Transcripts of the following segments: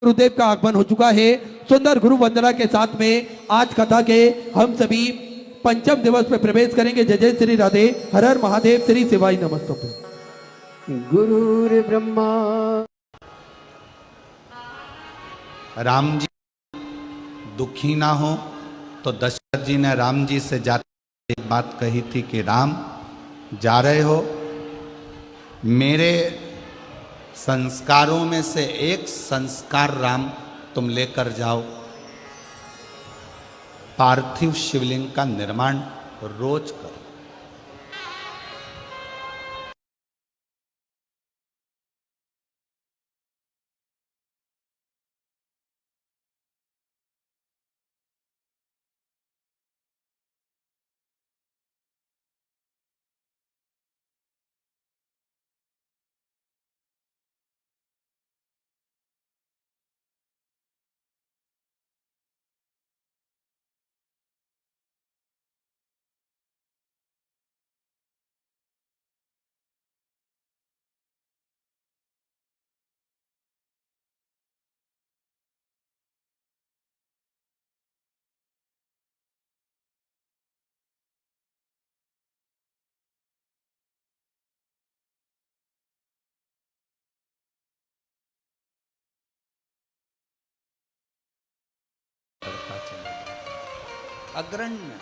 गुरुदेव का आगमन हो चुका है। सुंदर गुरु वंदना के साथ में आज कथा के हम सभी पंचम दिवस में प्रवेश करेंगे। जय जय श्री राधे, हर हर महादेव, श्री शिवाय नमस्तुभ्यं। गुरुर् ब्रह्मा। राम जी दुखी ना हो तो दशरथ जी ने राम जी से जाते एक बात कही थी कि राम जा रहे हो, मेरे संस्कारों में से एक संस्कार राम तुम लेकर जाओ, पार्थिव शिवलिंग का निर्माण रोज करो। अग्रण्य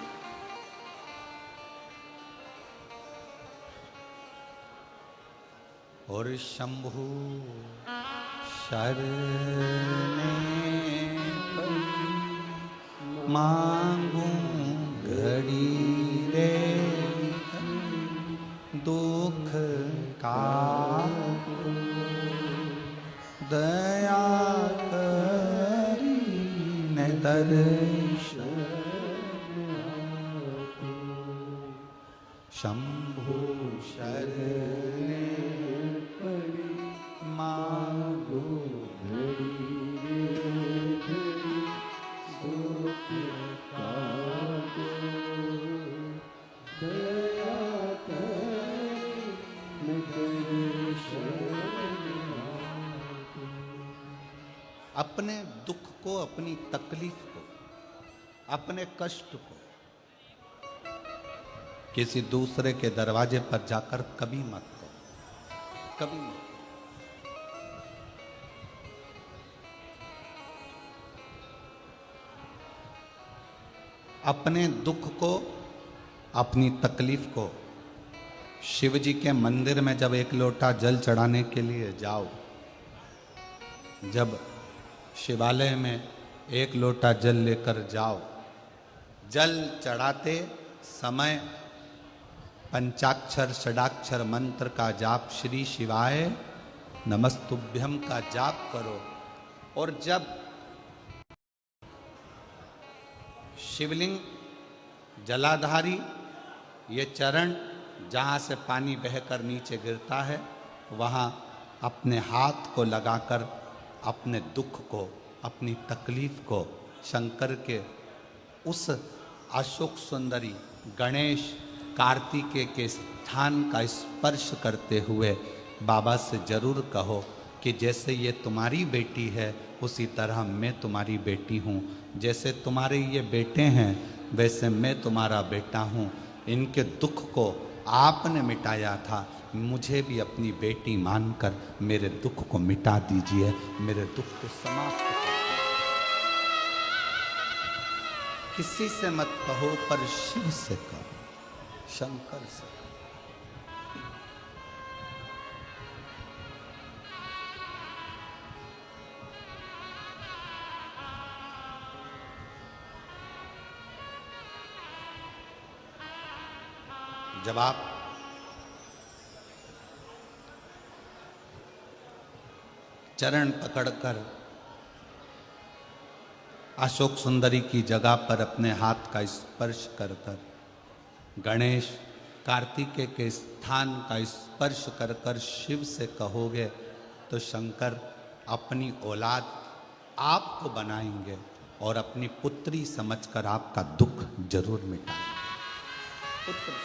और शंभु शरणे मांगू घड़ी रे दुख का दया करी न दर्शन शंभु शरणे मांगो अपने दुख को, अपनी तकलीफ को, अपने कष्ट को किसी दूसरे के दरवाजे पर जाकर कभी मत करो, कभी मत। अपने दुख को, अपनी तकलीफ को शिव जी के मंदिर में जब एक लोटा जल चढ़ाने के लिए जाओ, जब शिवालय में एक लोटा जल लेकर जाओ, जल चढ़ाते समय पंचाक्षर षडाक्षर मंत्र का जाप, श्री शिवाय नमस्तुभ्यम का जाप करो। और जब शिवलिंग जलाधारी ये चरण जहाँ से पानी बहकर नीचे गिरता है, वहाँ अपने हाथ को लगाकर अपने दुख को, अपनी तकलीफ को शंकर के उस अशोक सुंदरी गणेश कार्तिकेय के स्थान का स्पर्श करते हुए बाबा से जरूर कहो कि जैसे ये तुम्हारी बेटी है उसी तरह मैं तुम्हारी बेटी हूँ, जैसे तुम्हारे ये बेटे हैं वैसे मैं तुम्हारा बेटा हूँ। इनके दुख को आपने मिटाया था, मुझे भी अपनी बेटी मानकर मेरे दुख को मिटा दीजिए, मेरे दुख को समाप्त कर। किसी से मत कहो पर शिव से कहो, शंकर से। जब आप चरण पकड़कर अशोक सुंदरी की जगह पर अपने हाथ का स्पर्श कर कर, गणेश कार्तिकेय के स्थान का स्पर्श कर कर शिव से कहोगे तो शंकर अपनी औलाद आपको बनाएंगे और अपनी पुत्री समझकर आपका दुख जरूर मिटाएंगे। पुत्र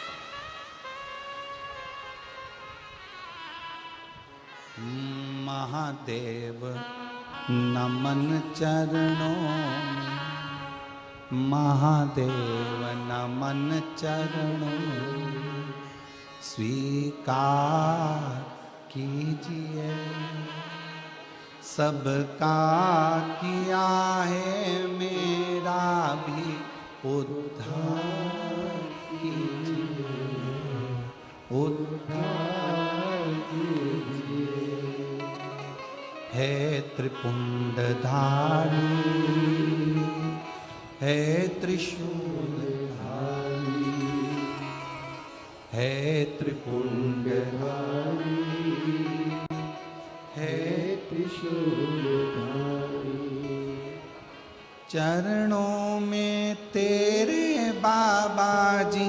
महादेव नमन चरणों में, महादेव नमन चरणों में, स्वीकार कीजिए। सबका किया है मेरा भी उद्धार कीजिए, उद्धार कीजिए। हे त्रिपुंडधारी, हे त्रिशूलधारी, हे त्रिपुंडधारी, हे त्रिशूलधारी। चरणों में तेरे बाबा जी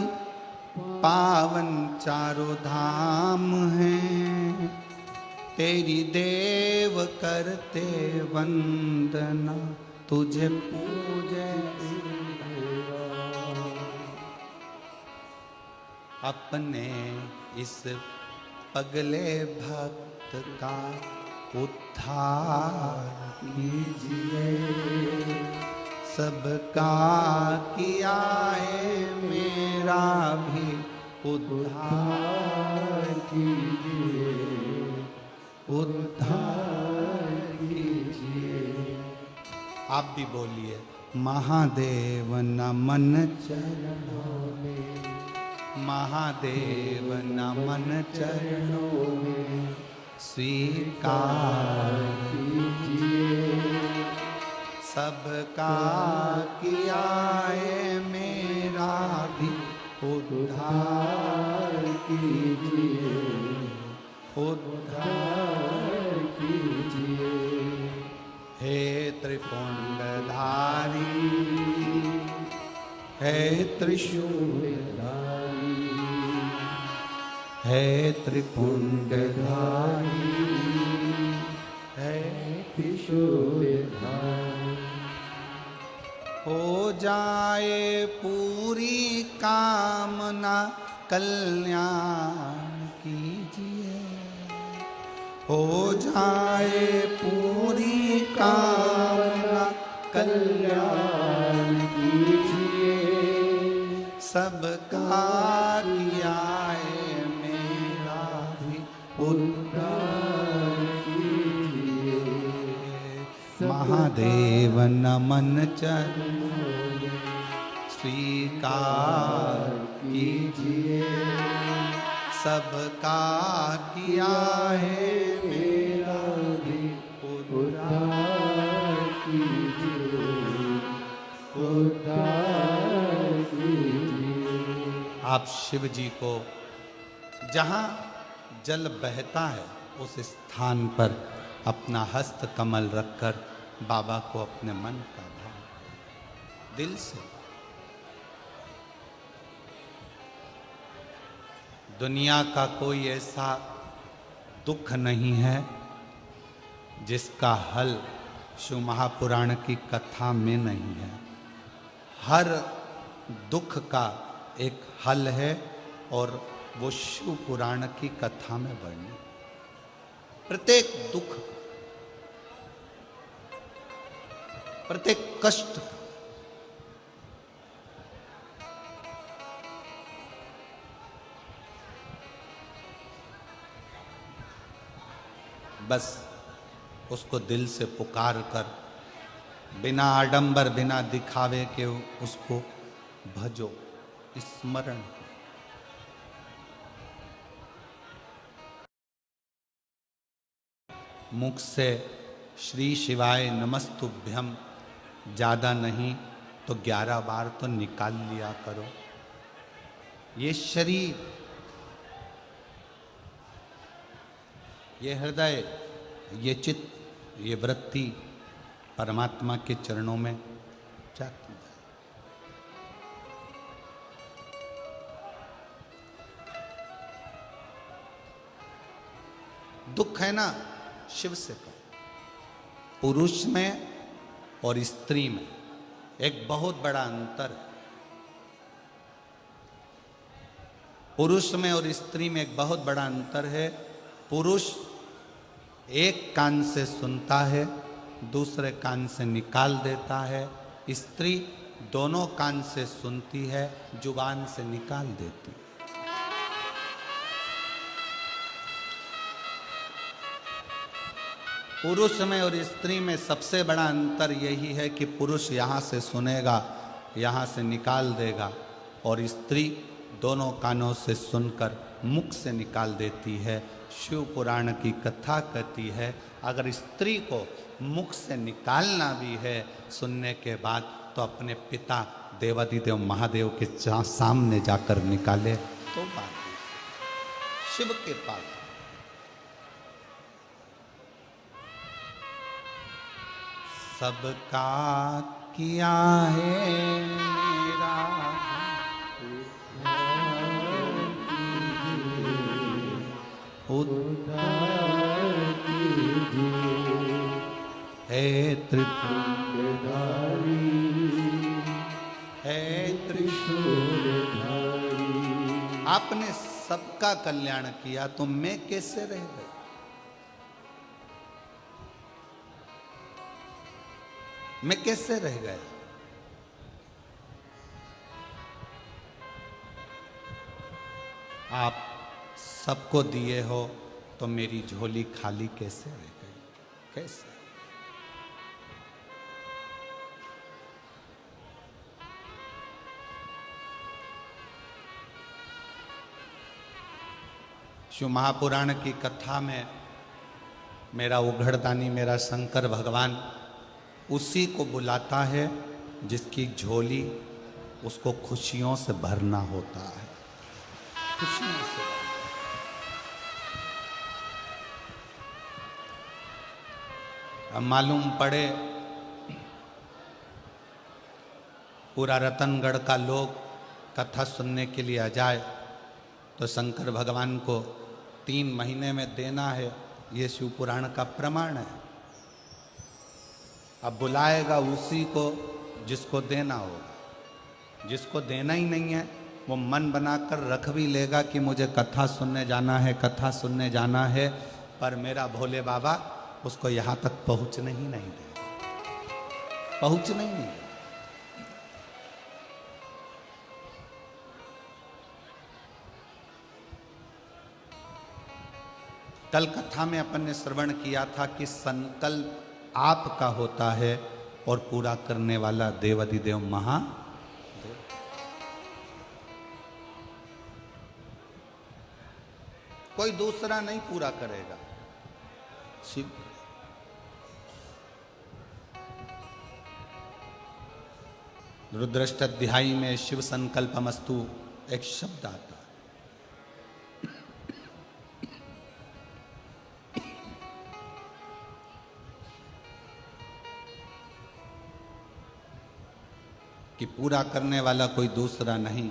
पावन चारों धाम हैं। तेरी देव करते वंदना, तुझे पूजे अपने इस पगले भक्त का उद्धार कीजिए। सबका किया है मेरा भी उद्धार कीजिए, उद्धार कीजिए। आप भी बोलिए, महादेव नमन चरणों में, महादेव नमन चरणों में, स्वीकार कीजिए। सबका किया है मेरा भी उद्धार कीजिए, उद्धार कीजिए। हे त्रिपुंडधारी, हे त्रिशूलधारी, हे त्रिपुंडधारी, हे त्रिशूलधारी। हो जाए पूरी कामना कल्याण कीजिए। हो जाए पूरी कामना कल्याण कीजिए। सबका किया है मेरा भी उद्धार कीजिए। महादेव नमन चरणों में, स्वीकार कीजिए। सबका किया है मेरा भी उद्धार कीजिए, उद्धार कीजिए। आप शिव जी को जहाँ जल बहता है उस स्थान पर अपना हस्त कमल रखकर बाबा को अपने मन का भाव दिल से। दुनिया का कोई ऐसा दुख नहीं है जिसका हल शिव महापुराण की कथा में नहीं है। हर दुख का एक हल है और वो शिव पुराण की कथा में वर्णित। प्रत्येक दुख, प्रत्येक कष्ट बस उसको दिल से पुकार कर, बिना आडंबर बिना दिखावे के उसको भजो, स्मरण। मुख से श्री शिवाय नमस्तुभ्यम ज़्यादा नहीं तो 11 बार तो निकाल लिया करो। ये शरीर, ये हृदय, ये चित्त, ये वृत्ति परमात्मा के चरणों में जाती है। दुख है ना, शिव से कहो। पुरुष में और स्त्री में एक बहुत बड़ा अंतर है। पुरुष में और स्त्री में एक बहुत बड़ा अंतर है। पुरुष एक कान से सुनता है दूसरे कान से निकाल देता है। स्त्री दोनों कान से सुनती है, जुबान से निकाल देती है। पुरुष में और स्त्री में सबसे बड़ा अंतर यही है कि पुरुष यहाँ से सुनेगा, यहाँ से निकाल देगा, और स्त्री दोनों कानों से सुनकर मुख से निकाल देती है। शिव पुराण की कथा कहती है, अगर स्त्री को मुख से निकालना भी है सुनने के बाद, तो अपने पिता देवादिदेव महादेव के सामने जाकर निकाले तो बात शिव के पास। सबका किया है मेरा उद्धार कीजिए, हे त्रिपुंडधारी, हे त्रिशूलधारी। आपने सबका कल्याण किया तो मैं कैसे रह गई? मैं कैसे रह गया? आप सबको दिए हो तो मेरी झोली खाली कैसे रह गई? कैसे? शिव महापुराण की कथा में मेरा उघड़दानी, मेरा शंकर भगवान उसी को बुलाता है जिसकी झोली उसको खुशियों से भरना होता है। खुशियों से अब मालूम पड़े पूरा रतनगढ़ का लोग कथा सुनने के लिए आ जाए तो शंकर भगवान को 3 महीने में देना है, ये शिव पुराण का प्रमाण है। अब बुलाएगा उसी को जिसको देना होगा। जिसको देना ही नहीं है वो मन बनाकर रख भी लेगा कि मुझे कथा सुनने जाना है, कथा सुनने जाना है, पर मेरा भोले बाबा उसको यहाँ तक पहुँचने ही नहीं देगा, पहुँचने ही नहीं देगा। कल कथा में अपन ने श्रवण किया था कि संकल्प आपका होता है और पूरा करने वाला देवादिदेव महादेव। कोई दूसरा नहीं पूरा करेगा, शिव। रुद्राष्टध्यायी में शिव संकल्पमस्तु एक शब्द आता है। कि पूरा करने वाला कोई दूसरा नहीं,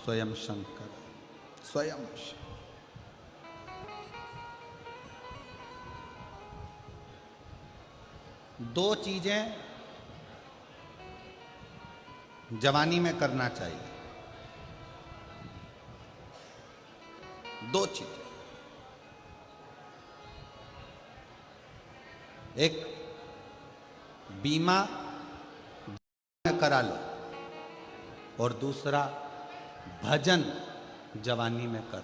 स्वयं शंकर, स्वयं शिव। दो चीजें जवानी में करना चाहिए, दो चीजें। एक बीमा करा लो और दूसरा भजन जवानी में कर।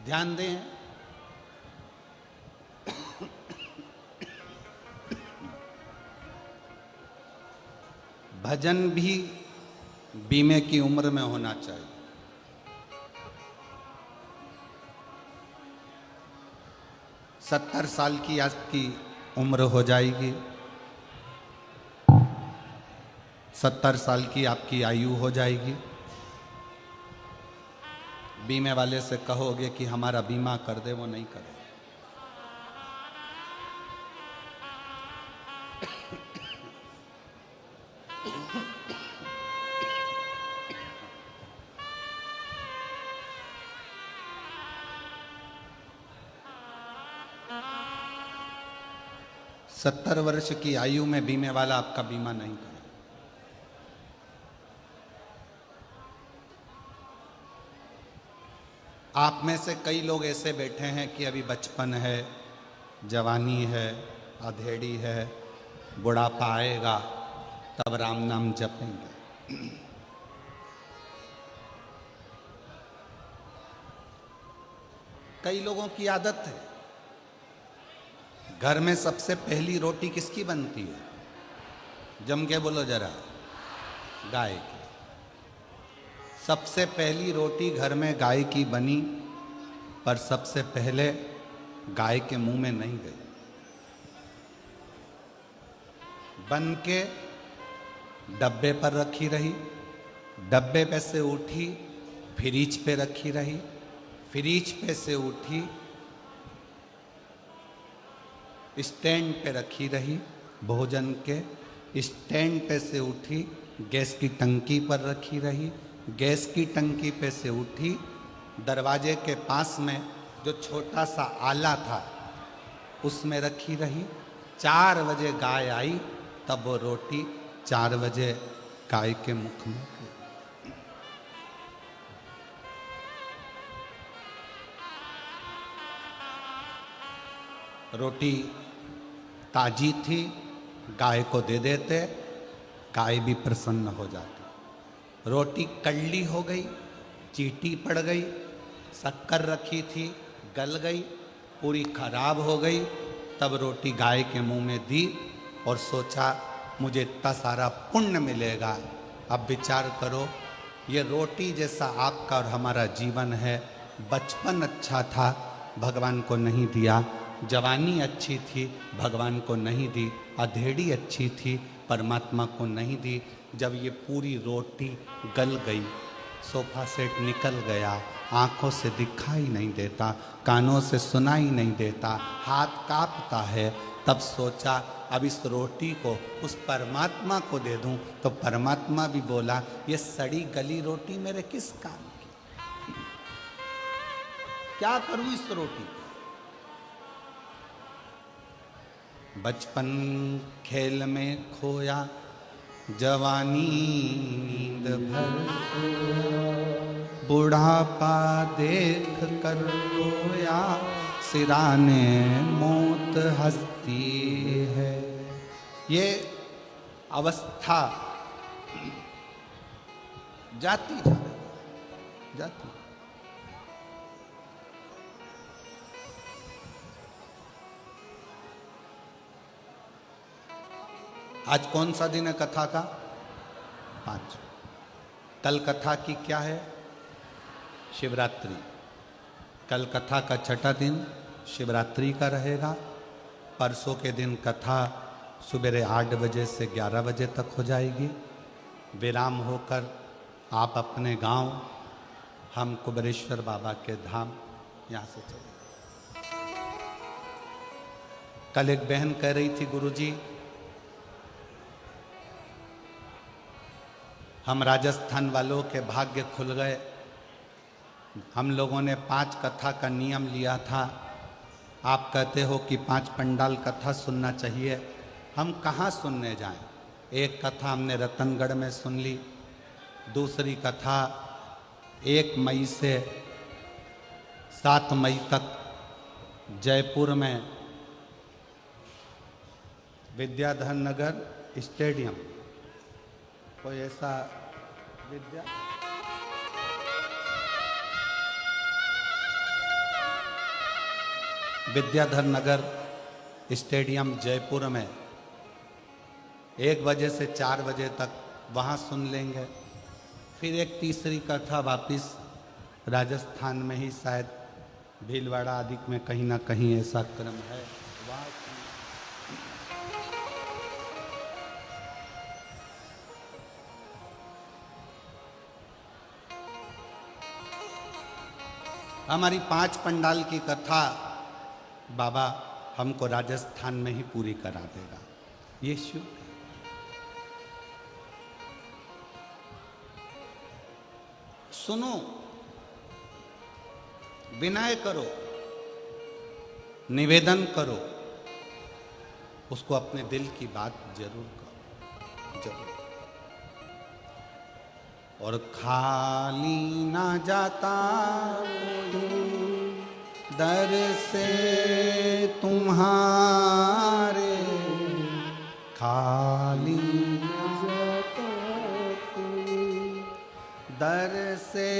ध्यान दें, भजन भी बीमे की उम्र में होना चाहिए। 70 साल की आपकी उम्र हो जाएगी, 70 साल की आपकी आयु हो जाएगी, बीमे वाले से कहोगे कि हमारा बीमा कर दे, वो नहीं करे। सत्तर वर्ष की आयु में बीमे वाला आपका बीमा नहीं करे। आप में से कई लोग ऐसे बैठे हैं कि अभी बचपन है, जवानी है, अधेड़ी है, बुढ़ापा आएगा तब राम नाम जपेंगे। कई लोगों की आदत है, घर में सबसे पहली रोटी किसकी बनती है? जम के बोलो जरा, गाय की। सबसे पहली रोटी घर में गाय की बनी, पर सबसे पहले गाय के मुंह में नहीं गई। बन के डब्बे पर रखी रही, डब्बे पे से उठी फ्रिज पे रखी रही, फ्रिज पे से उठी स्टैंड पे रखी रही, भोजन के स्टैंड पे से उठी गैस की टंकी पर रखी रही, गैस की टंकी पे से उठी दरवाजे के पास में जो छोटा सा आला था उसमें रखी रही। 4 बजे गाय आई तब वो रोटी 4 बजे गाय के मुख में गई। रोटी ताजी थी, गाय को दे देते, गाय भी प्रसन्न हो जाती। रोटी कड़ली हो गई, चीटी पड़ गई, शक्कर रखी थी गल गई, पूरी खराब हो गई, तब रोटी गाय के मुंह में दी और सोचा मुझे इतना सारा पुण्य मिलेगा। अब विचार करो, ये रोटी जैसा आपका और हमारा जीवन है। बचपन अच्छा था, भगवान को नहीं दिया। जवानी अच्छी थी, भगवान को नहीं दी। अधेड़ी अच्छी थी, परमात्मा को नहीं दी। जब ये पूरी रोटी गल गई, सोफा सेट निकल गया, आंखों से दिखाई नहीं देता, कानों से सुनाई नहीं देता, हाथ कांपता है, तब सोचा अब इस रोटी को उस परमात्मा को दे दूं। तो परमात्मा भी बोला ये सड़ी गली रोटी मेरे किस काम की, क्या करूं इस रोटी को। बचपन खेल में खोया, जवानी नींद भर, बुढ़ापा देख कर रोया, सिराने मौत हंसती है। ये अवस्था जाती जा रही, जाती। आज कौन सा दिन है कथा का? 5। कल कथा की क्या है? शिवरात्रि। कल कथा का छठा दिन शिवरात्रि का रहेगा। परसों के दिन कथा सुबह 8 बजे से 11 बजे तक हो जाएगी। विराम होकर आप अपने गांव, हम कुबेरेश्वर बाबा के धाम यहाँ से चले। कल एक बहन कह रही थी, गुरुजी हम राजस्थान वालों के भाग्य खुल गए। हम लोगों ने 5 कथा का नियम लिया था। आप कहते हो कि 5 पंडाल कथा सुनना चाहिए, हम कहाँ सुनने जाएं? एक कथा हमने रतनगढ़ में सुन ली, दूसरी कथा 1 मई से 7 मई तक जयपुर में विद्याधर नगर स्टेडियम, कोई ऐसा विद्याधर नगर स्टेडियम जयपुर में 1 बजे से 4 बजे तक वहाँ सुन लेंगे। फिर एक तीसरी कथा वापिस राजस्थान में ही, शायद भीलवाड़ा आदि में कहीं ना कहीं ऐसा क्रम है, वहाँ हमारी 5 पंडाल की कथा बाबा हमको राजस्थान में ही पूरी करा देगा। ये शुभ सुनो, विनय करो, निवेदन करो, उसको अपने दिल की बात जरूर करो, जरूर। और खाली ना जाता दर से तुम्हारे खाली दर से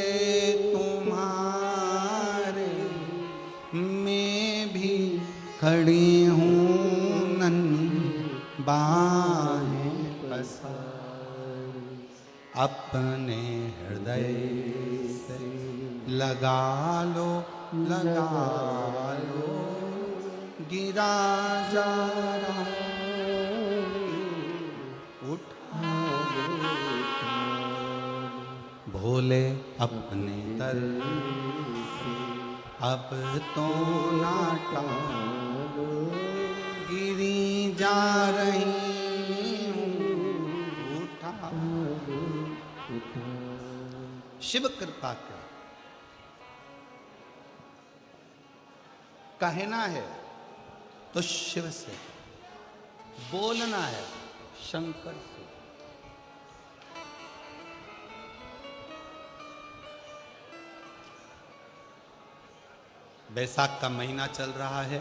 तुम्हारे मैं भी खड़ी हूँ नन्ही बाहें पसार अपने हृदय से लगा लो गिरा जा रहा उठा भोले अपने दर से अब तो ना टालो गिरी जा रही हूँ उठा शिव कृपा कर कहना है तो शिव से, बोलना है शंकर से। बैसाख का महीना चल रहा है।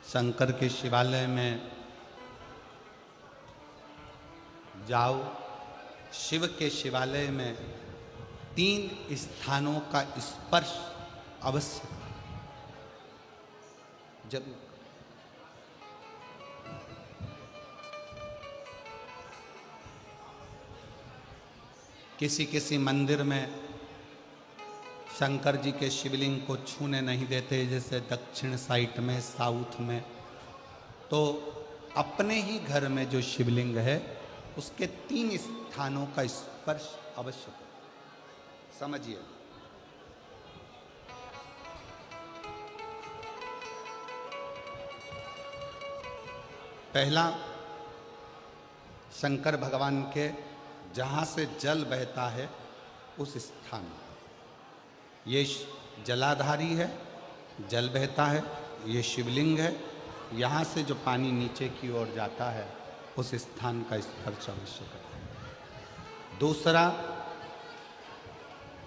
शंकर के शिवालय में जाओ। शिव के शिवालय में 3 स्थानों का स्पर्श अवश्य जरूर। किसी मंदिर में शंकर जी के शिवलिंग को छूने नहीं देते, जैसे दक्षिण साइड में, साउथ में। तो अपने ही घर में जो शिवलिंग है उसके 3 स्थानों का स्पर्श अवश्य करें। समझिए, पहला शंकर भगवान के जहाँ से जल बहता है उस स्थान, ये जलाधारी है, जल बहता है, ये शिवलिंग है। यहाँ से जो पानी नीचे की ओर जाता है उस स्थान का स्पर्श अवश्य करें। दूसरा,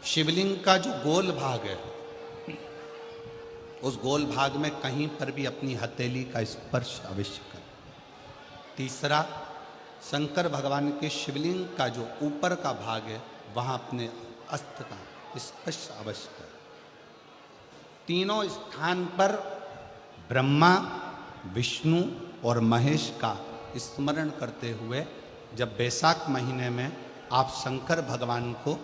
शिवलिंग का जो गोल भाग है उस गोल भाग में कहीं पर भी अपनी हथेली का स्पर्श अवश्य करें। तीसरा, शंकर भगवान के शिवलिंग का जो ऊपर का भाग है वहाँ अपने अस्त्र का स्पर्श अवश्य करें। तीनों स्थान पर ब्रह्मा, विष्णु और महेश का स्मरण करते हुए जब बैसाख महीने में आप शंकर भगवान को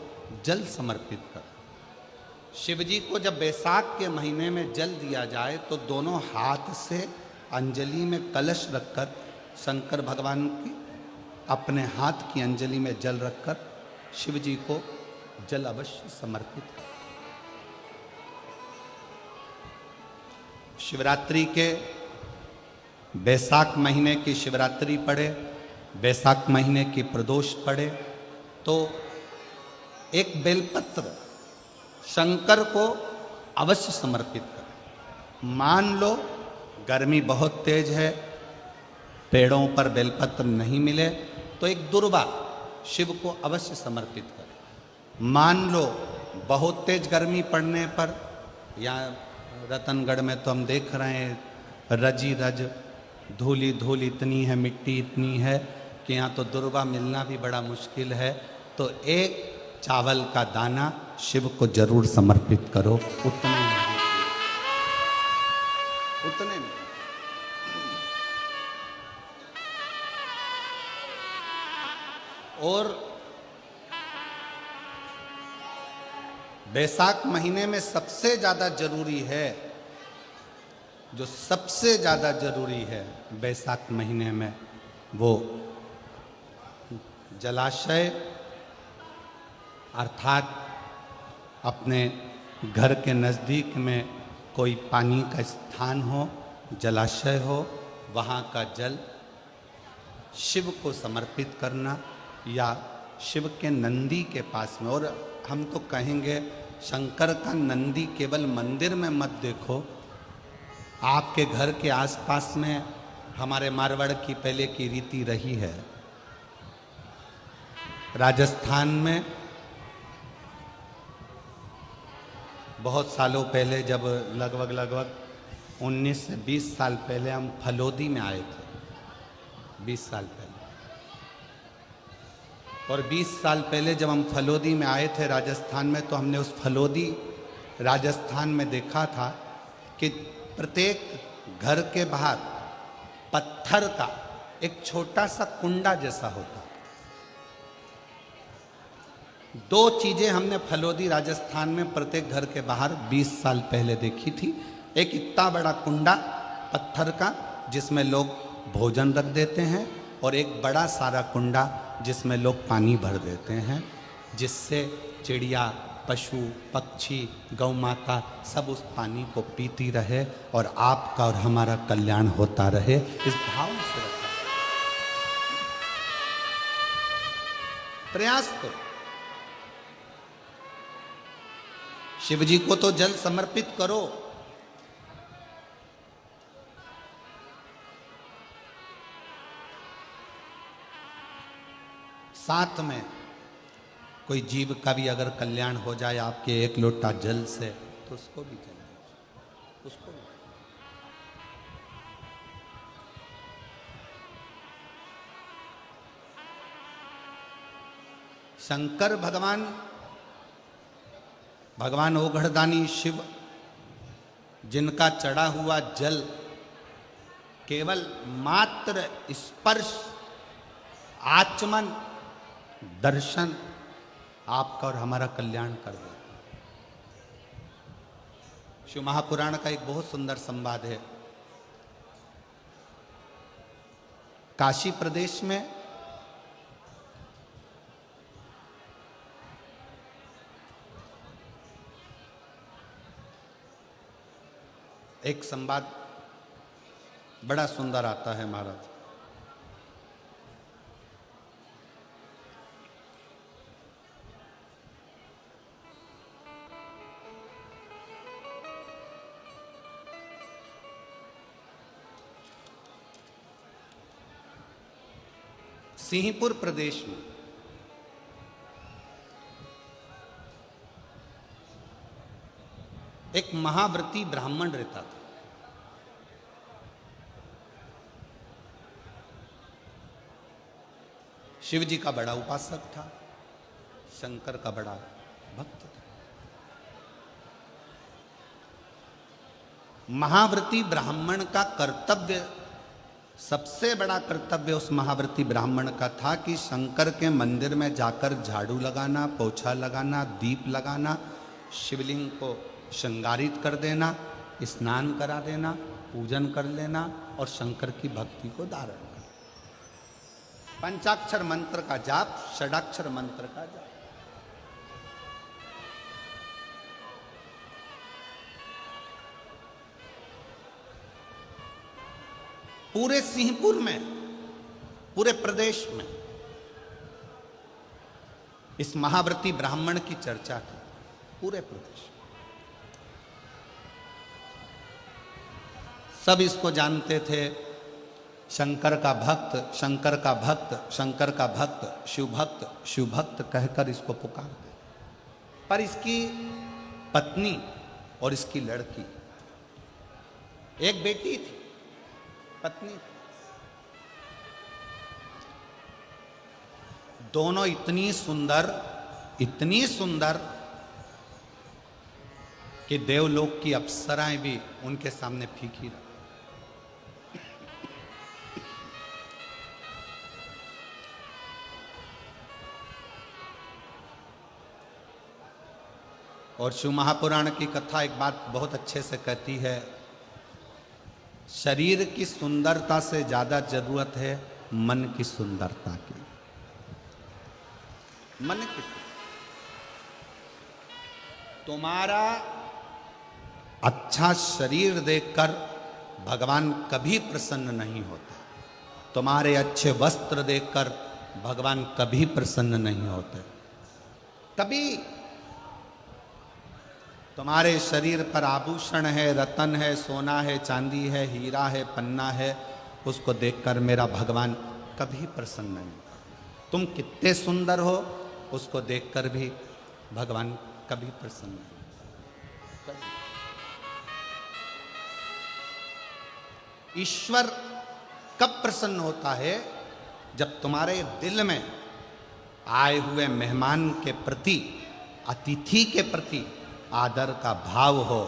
जल समर्पित करें। शिव जी को जब बैसाख के महीने में जल दिया जाए तो दोनों हाथ से अंजलि में कलश रखकर शंकर भगवान की अपने हाथ की अंजलि में जल रखकर शिव जी को जल अवश्य समर्पित करें। शिवरात्रि के बैसाख महीने की शिवरात्रि पड़े, बैसाख महीने की प्रदोष पड़े तो एक बेलपत्र शंकर को अवश्य समर्पित करें। मान लो गर्मी बहुत तेज है, पेड़ों पर बेलपत्र नहीं मिले तो एक दुर्वा शिव को अवश्य समर्पित करें। मान लो बहुत तेज गर्मी पड़ने पर, यहाँ रतनगढ़ में तो हम देख रहे हैं रजी रज धूली धूल इतनी है, मिट्टी इतनी है कि यहाँ तो दुर्वा मिलना भी बड़ा मुश्किल है। तो एक चावल का दाना शिव को जरूर समर्पित करो, उतने में। और बैसाख महीने में सबसे ज्यादा जरूरी है, जो सबसे ज्यादा जरूरी है बैसाख महीने में, वो जलाशय अर्थात अपने घर के नज़दीक में कोई पानी का स्थान हो, जलाशय हो, वहाँ का जल शिव को समर्पित करना, या शिव के नंदी के पास में। और हम तो कहेंगे शंकर का नंदी केवल मंदिर में मत देखो, आपके घर के आसपास में हमारे मारवाड़ की पहले की रीति रही है। राजस्थान में बहुत सालों पहले, जब लगभग 19 से 20 साल पहले हम फलोदी में आए थे, 20 साल पहले। और 20 साल पहले जब हम फलोदी में आए थे राजस्थान में, तो हमने उस फलोदी राजस्थान में देखा था कि प्रत्येक घर के बाहर पत्थर का एक छोटा सा कुंडा जैसा होता। दो चीजें हमने फलोदी राजस्थान में प्रत्येक घर के बाहर 20 साल पहले देखी थी। एक इतना बड़ा कुंडा पत्थर का जिसमें लोग भोजन रख देते हैं, और एक बड़ा सारा कुंडा जिसमें लोग पानी भर देते हैं, जिससे चिड़िया, पशु, पक्षी, गौ माता सब उस पानी को पीती रहे और आपका और हमारा कल्याण होता रहे। इस भाव से रखा प्रयास करो। शिव जी को तो जल समर्पित करो, साथ में कोई जीव का भी अगर कल्याण हो जाए आपके एक लोटा जल से, तो उसको भी जल दीजिए, उसको भी। शंकर भगवान ओघड़दानी शिव, जिनका चढ़ा हुआ जल केवल मात्र स्पर्श, आचमन, दर्शन आपका और हमारा कल्याण कर देता। शिव महापुराण का एक बहुत सुंदर संवाद है। काशी प्रदेश में एक संवाद बड़ा सुंदर आता है महाराज। सिंहपुर प्रदेश में एक महाव्रती ब्राह्मण रहता था। शिव जी का बड़ा उपासक था, शंकर का बड़ा भक्त था। महाव्रती ब्राह्मण का कर्तव्य, सबसे बड़ा कर्तव्य उस महाव्रती ब्राह्मण का था कि शंकर के मंदिर में जाकर झाड़ू लगाना, पोछा लगाना, दीप लगाना, शिवलिंग को श्रृंगारित कर देना, स्नान करा देना, पूजन कर लेना और शंकर की भक्ति को धारण करना। पंचाक्षर मंत्र का जाप, षडाक्षर मंत्र का जाप। पूरे सिंहपुर में, पूरे प्रदेश में इस महाव्रती ब्राह्मण की चर्चा थी, पूरे प्रदेश। सब इसको जानते थे, शंकर का भक्त, शंकर का भक्त, शंकर का भक्त, शिव भक्त, शिव भक्त कहकर इसको पुकारते। पर इसकी पत्नी और इसकी लड़की, एक बेटी थी, पत्नी, दोनों इतनी सुंदर कि देवलोक की अप्सराएं भी उनके सामने फीकी रही। और शिव महापुराण की कथा एक बात बहुत अच्छे से कहती है, शरीर की सुंदरता से ज्यादा जरूरत है मन की सुंदरता की। मन की, तुम्हारा अच्छा शरीर देखकर भगवान कभी प्रसन्न नहीं होते, तुम्हारे अच्छे वस्त्र देखकर भगवान कभी प्रसन्न नहीं होते। कभी तुम्हारे शरीर पर आभूषण है, रतन है, सोना है, चांदी है, हीरा है, पन्ना है, उसको देखकर मेरा भगवान कभी प्रसन्न नहीं। तुम कितने सुंदर हो, उसको देखकर भी भगवान कभी प्रसन्न नहीं। ईश्वर कब प्रसन्न होता है? जब तुम्हारे दिल में आए हुए मेहमान के प्रति, अतिथि के प्रति आदर का भाव हो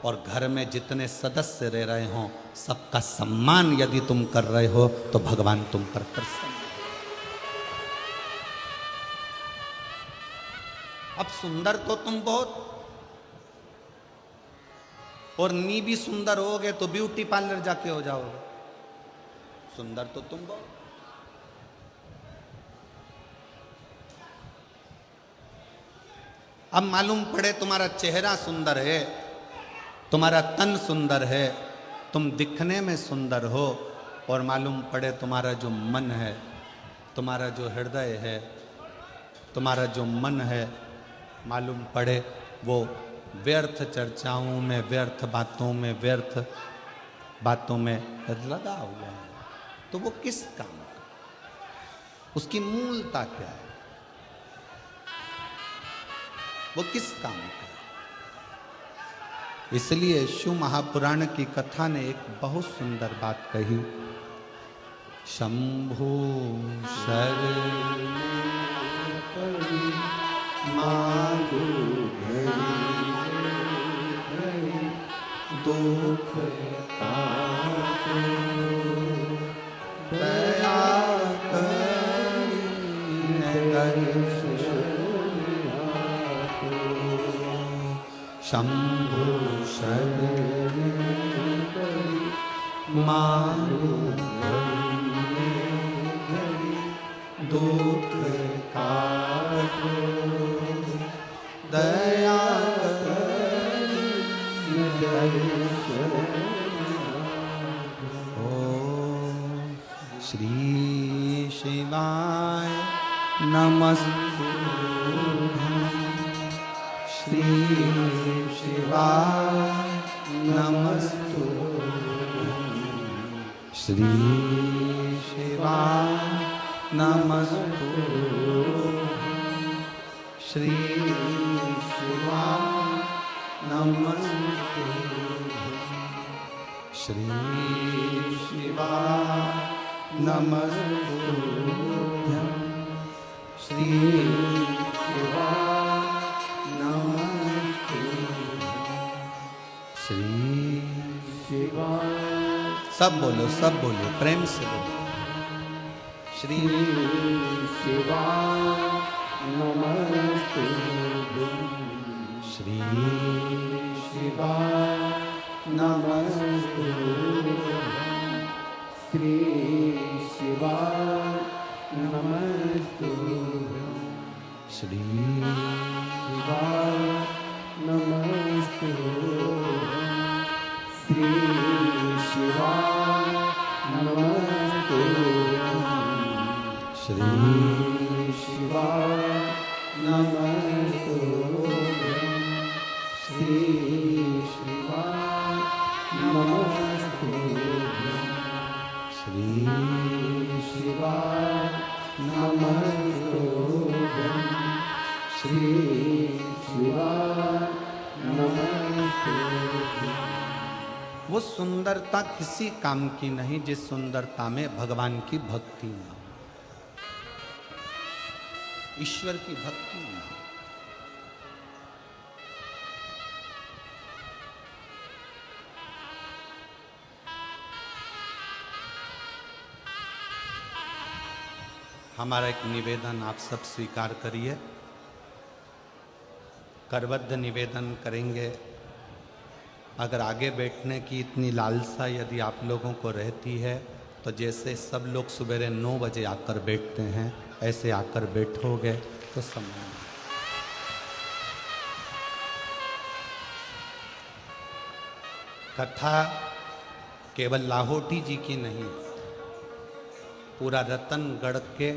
और घर में जितने सदस्य रह रहे हो सबका सम्मान यदि तुम कर रहे हो तो भगवान तुम पर प्रसन्न। अब सुंदर तो तुम बहुत, और नी भी सुंदर होगे तो ब्यूटी पार्लर जाके हो जाओगे। सुंदर तो तुम बहुत। अब मालूम पड़े तुम्हारा चेहरा सुंदर है, तुम्हारा तन सुंदर है, तुम दिखने में सुंदर हो, और मालूम पड़े तुम्हारा जो मन है, तुम्हारा जो हृदय है, तुम्हारा जो मन है, मालूम पड़े वो व्यर्थ चर्चाओं में, व्यर्थ बातों में, व्यर्थ बातों में लगा हुआ है, तो वो किस काम का? उसकी मूलता क्या है? वो किस काम का? इसलिए शिव महापुराण की कथा ने एक बहुत सुंदर बात कही। शंभु शरण मांगो दुख दया शंभु शरण मांगो दुख काटो दया ओम श्री शिवाय नमस्तुभ्यं श्री शिवाय नमस्तुभ्यं श्री शिवाय नमस्तुभ्यं श्री शिवाय नमस्तुभ्यं श्री शिवाय नमस्तुभ्यं श्री शिवाय नमस्तुभ्यं श्री शिवाय। सब बोलो प्रेम से बोलो। श्री शिवाय नमस्तुभ्यं श्री शिवाय नमस्तुभ्यं श्री शिवाय नमस्तुभ्यं श्री शिवाय नमस्तुभ्यं श्री शिवाय नमस्तुभ्यं श्री शिवाय नमस्तुभ्यं श्री शिवाय नमस्तुभ्यं श्री शिवाय नमस्तुभ्यं श्री शिवाय नमस्तुभ्यं। वो सुंदरता किसी काम की नहीं जिस सुंदरता में भगवान की भक्ति न हो, ईश्वर की भक्ति न हो। हमारा एक निवेदन आप सब स्वीकार करिए, करबद्ध निवेदन करेंगे। अगर आगे बैठने की इतनी लालसा यदि आप लोगों को रहती है तो जैसे सब लोग सवेरे 9 बजे आकर बैठते हैं ऐसे आकर बैठोगे तो समय। कथा केवल लाहौटी जी की नहीं, पूरा रतनगढ़ के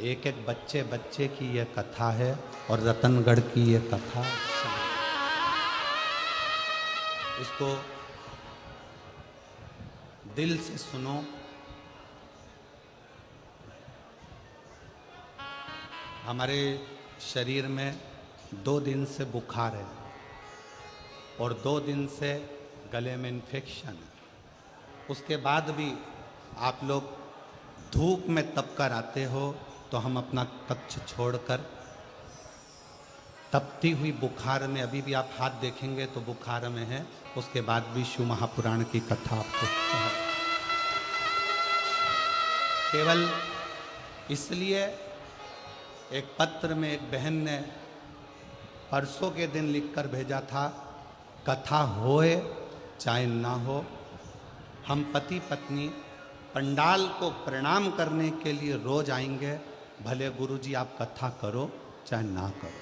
एक एक बच्चे बच्चे की यह कथा है और रतनगढ़ की यह कथा। इसको दिल से सुनो। हमारे शरीर में 2 दिन से बुखार है, और 2 दिन से गले में इन्फेक्शन है। उसके बाद भी आप लोग धूप में तप कर आते हो, तो हम अपना कक्ष छोड़कर तपती हुई बुखार में, अभी भी आप हाथ देखेंगे तो बुखार में है, उसके बाद भी शिव महापुराण की कथा आपको केवल इसलिए एक पत्र में एक बहन ने परसों के दिन लिखकर भेजा था, कथा होए चाहे ना हो, हम पति पत्नी पंडाल को प्रणाम करने के लिए रोज आएंगे, भले गुरुजी आप कथा करो चाहे ना करो।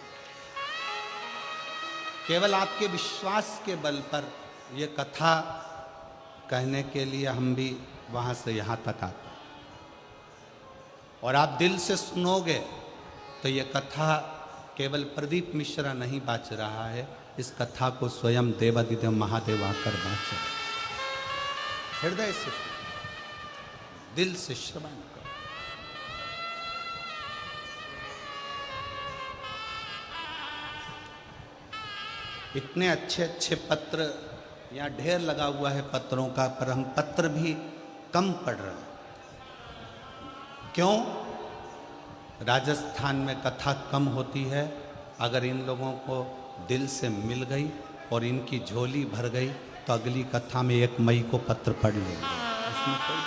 केवल आपके विश्वास के बल पर ये कथा कहने के लिए हम भी वहाँ से यहाँ तक आते हैं, और आप दिल से सुनोगे तो ये कथा केवल प्रदीप मिश्रा नहीं बाच रहा है, इस कथा को स्वयं देवादिदेव महादेव आकर बाच रहे हैं। हृदय से दिल से श्रवण करो। इतने अच्छे अच्छे पत्र यहाँ ढेर लगा हुआ है पत्रों का, पर हम पत्र भी कम पढ़ रहे हैं। क्यों? राजस्थान में कथा कम होती है। अगर इन लोगों को दिल से मिल गई और इनकी झोली भर गई तो अगली कथा में 1 मई को पत्र पढ़ लेंगे। इसमें कोई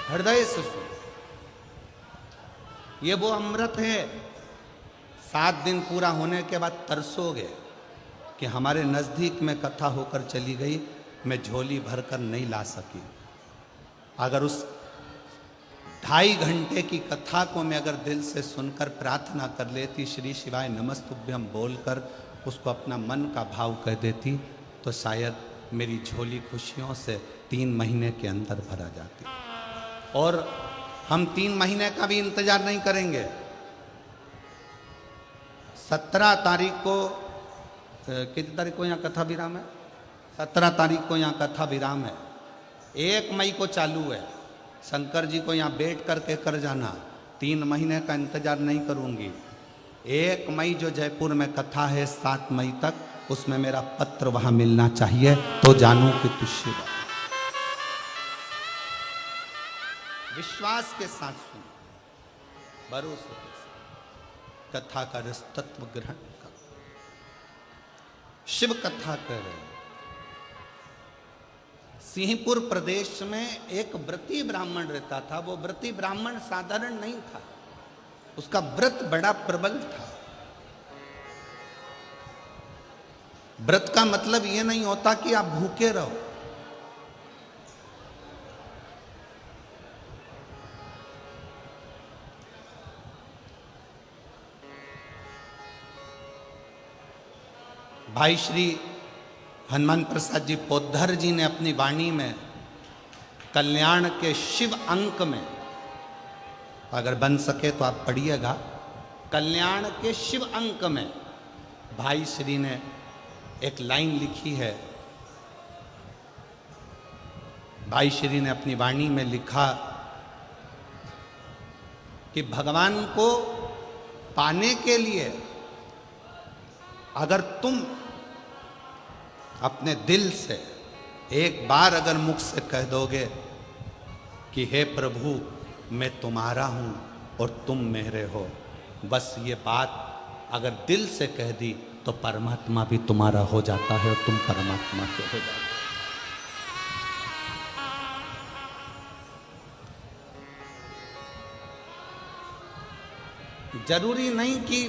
हृदय से सुन, ये वो अमृत है। 7 दिन पूरा होने के बाद तरसोगे कि हमारे नजदीक में कथा होकर चली गई, मैं झोली भरकर नहीं ला सकी। अगर उस 2.5 घंटे की कथा को मैं अगर दिल से सुनकर प्रार्थना कर लेती, श्री शिवाय नमस्तुभ्यम बोलकर उसको अपना मन का भाव कह देती, तो शायद मेरी झोली खुशियों से 3 महीने के अंदर भरा जाती। और हम 3 महीने का भी इंतजार नहीं करेंगे। 17 तारीख को, कितनी तारीख को यहाँ कथा विराम है? 17 तारीख को यहाँ कथा विराम है। 1 मई को चालू है। शंकर जी को यहाँ बैठ करके कर जाना, 3 महीने का इंतजार नहीं करूँगी। 1 मई जो जयपुर में कथा है 7 मई तक, उसमें मेरा पत्र वहाँ मिलना चाहिए, तो जानूं कि तू शिव। विश्वास के साथ सुन, भरोसे के साथ कथा का रस तत्व ग्रहण कर। शिव कथा कर रहे हैं। सिंहपुर प्रदेश में एक व्रती ब्राह्मण रहता था। वो व्रती ब्राह्मण साधारण नहीं था, उसका व्रत बड़ा प्रबल था। व्रत का मतलब यह नहीं होता कि आप भूखे रहो। भाई श्री हनुमान प्रसाद जी पोद्धर जी ने अपनी वाणी में कल्याण के शिव अंक में, अगर बन सके तो आप पढ़िएगा, कल्याण के शिव अंक में भाई श्री ने एक लाइन लिखी है। भाई श्री ने अपनी वाणी में लिखा कि भगवान को पाने के लिए अगर तुम अपने दिल से एक बार अगर मुख से कह दोगे कि हे प्रभु मैं तुम्हारा हूं और तुम मेरे हो, बस ये बात अगर दिल से कह दी तो परमात्मा भी तुम्हारा हो जाता है और तुम परमात्मा के हो जाते हो। जरूरी नहीं कि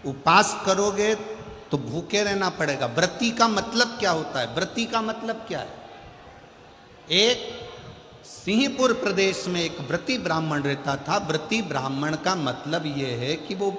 उपास करोगे तो भूखे रहना पड़ेगा। व्रती का मतलब क्या होता है? व्रती का मतलब क्या है? एक सिंहपुर प्रदेश में एक व्रती ब्राह्मण रहता था। व्रती ब्राह्मण का मतलब यह है कि वो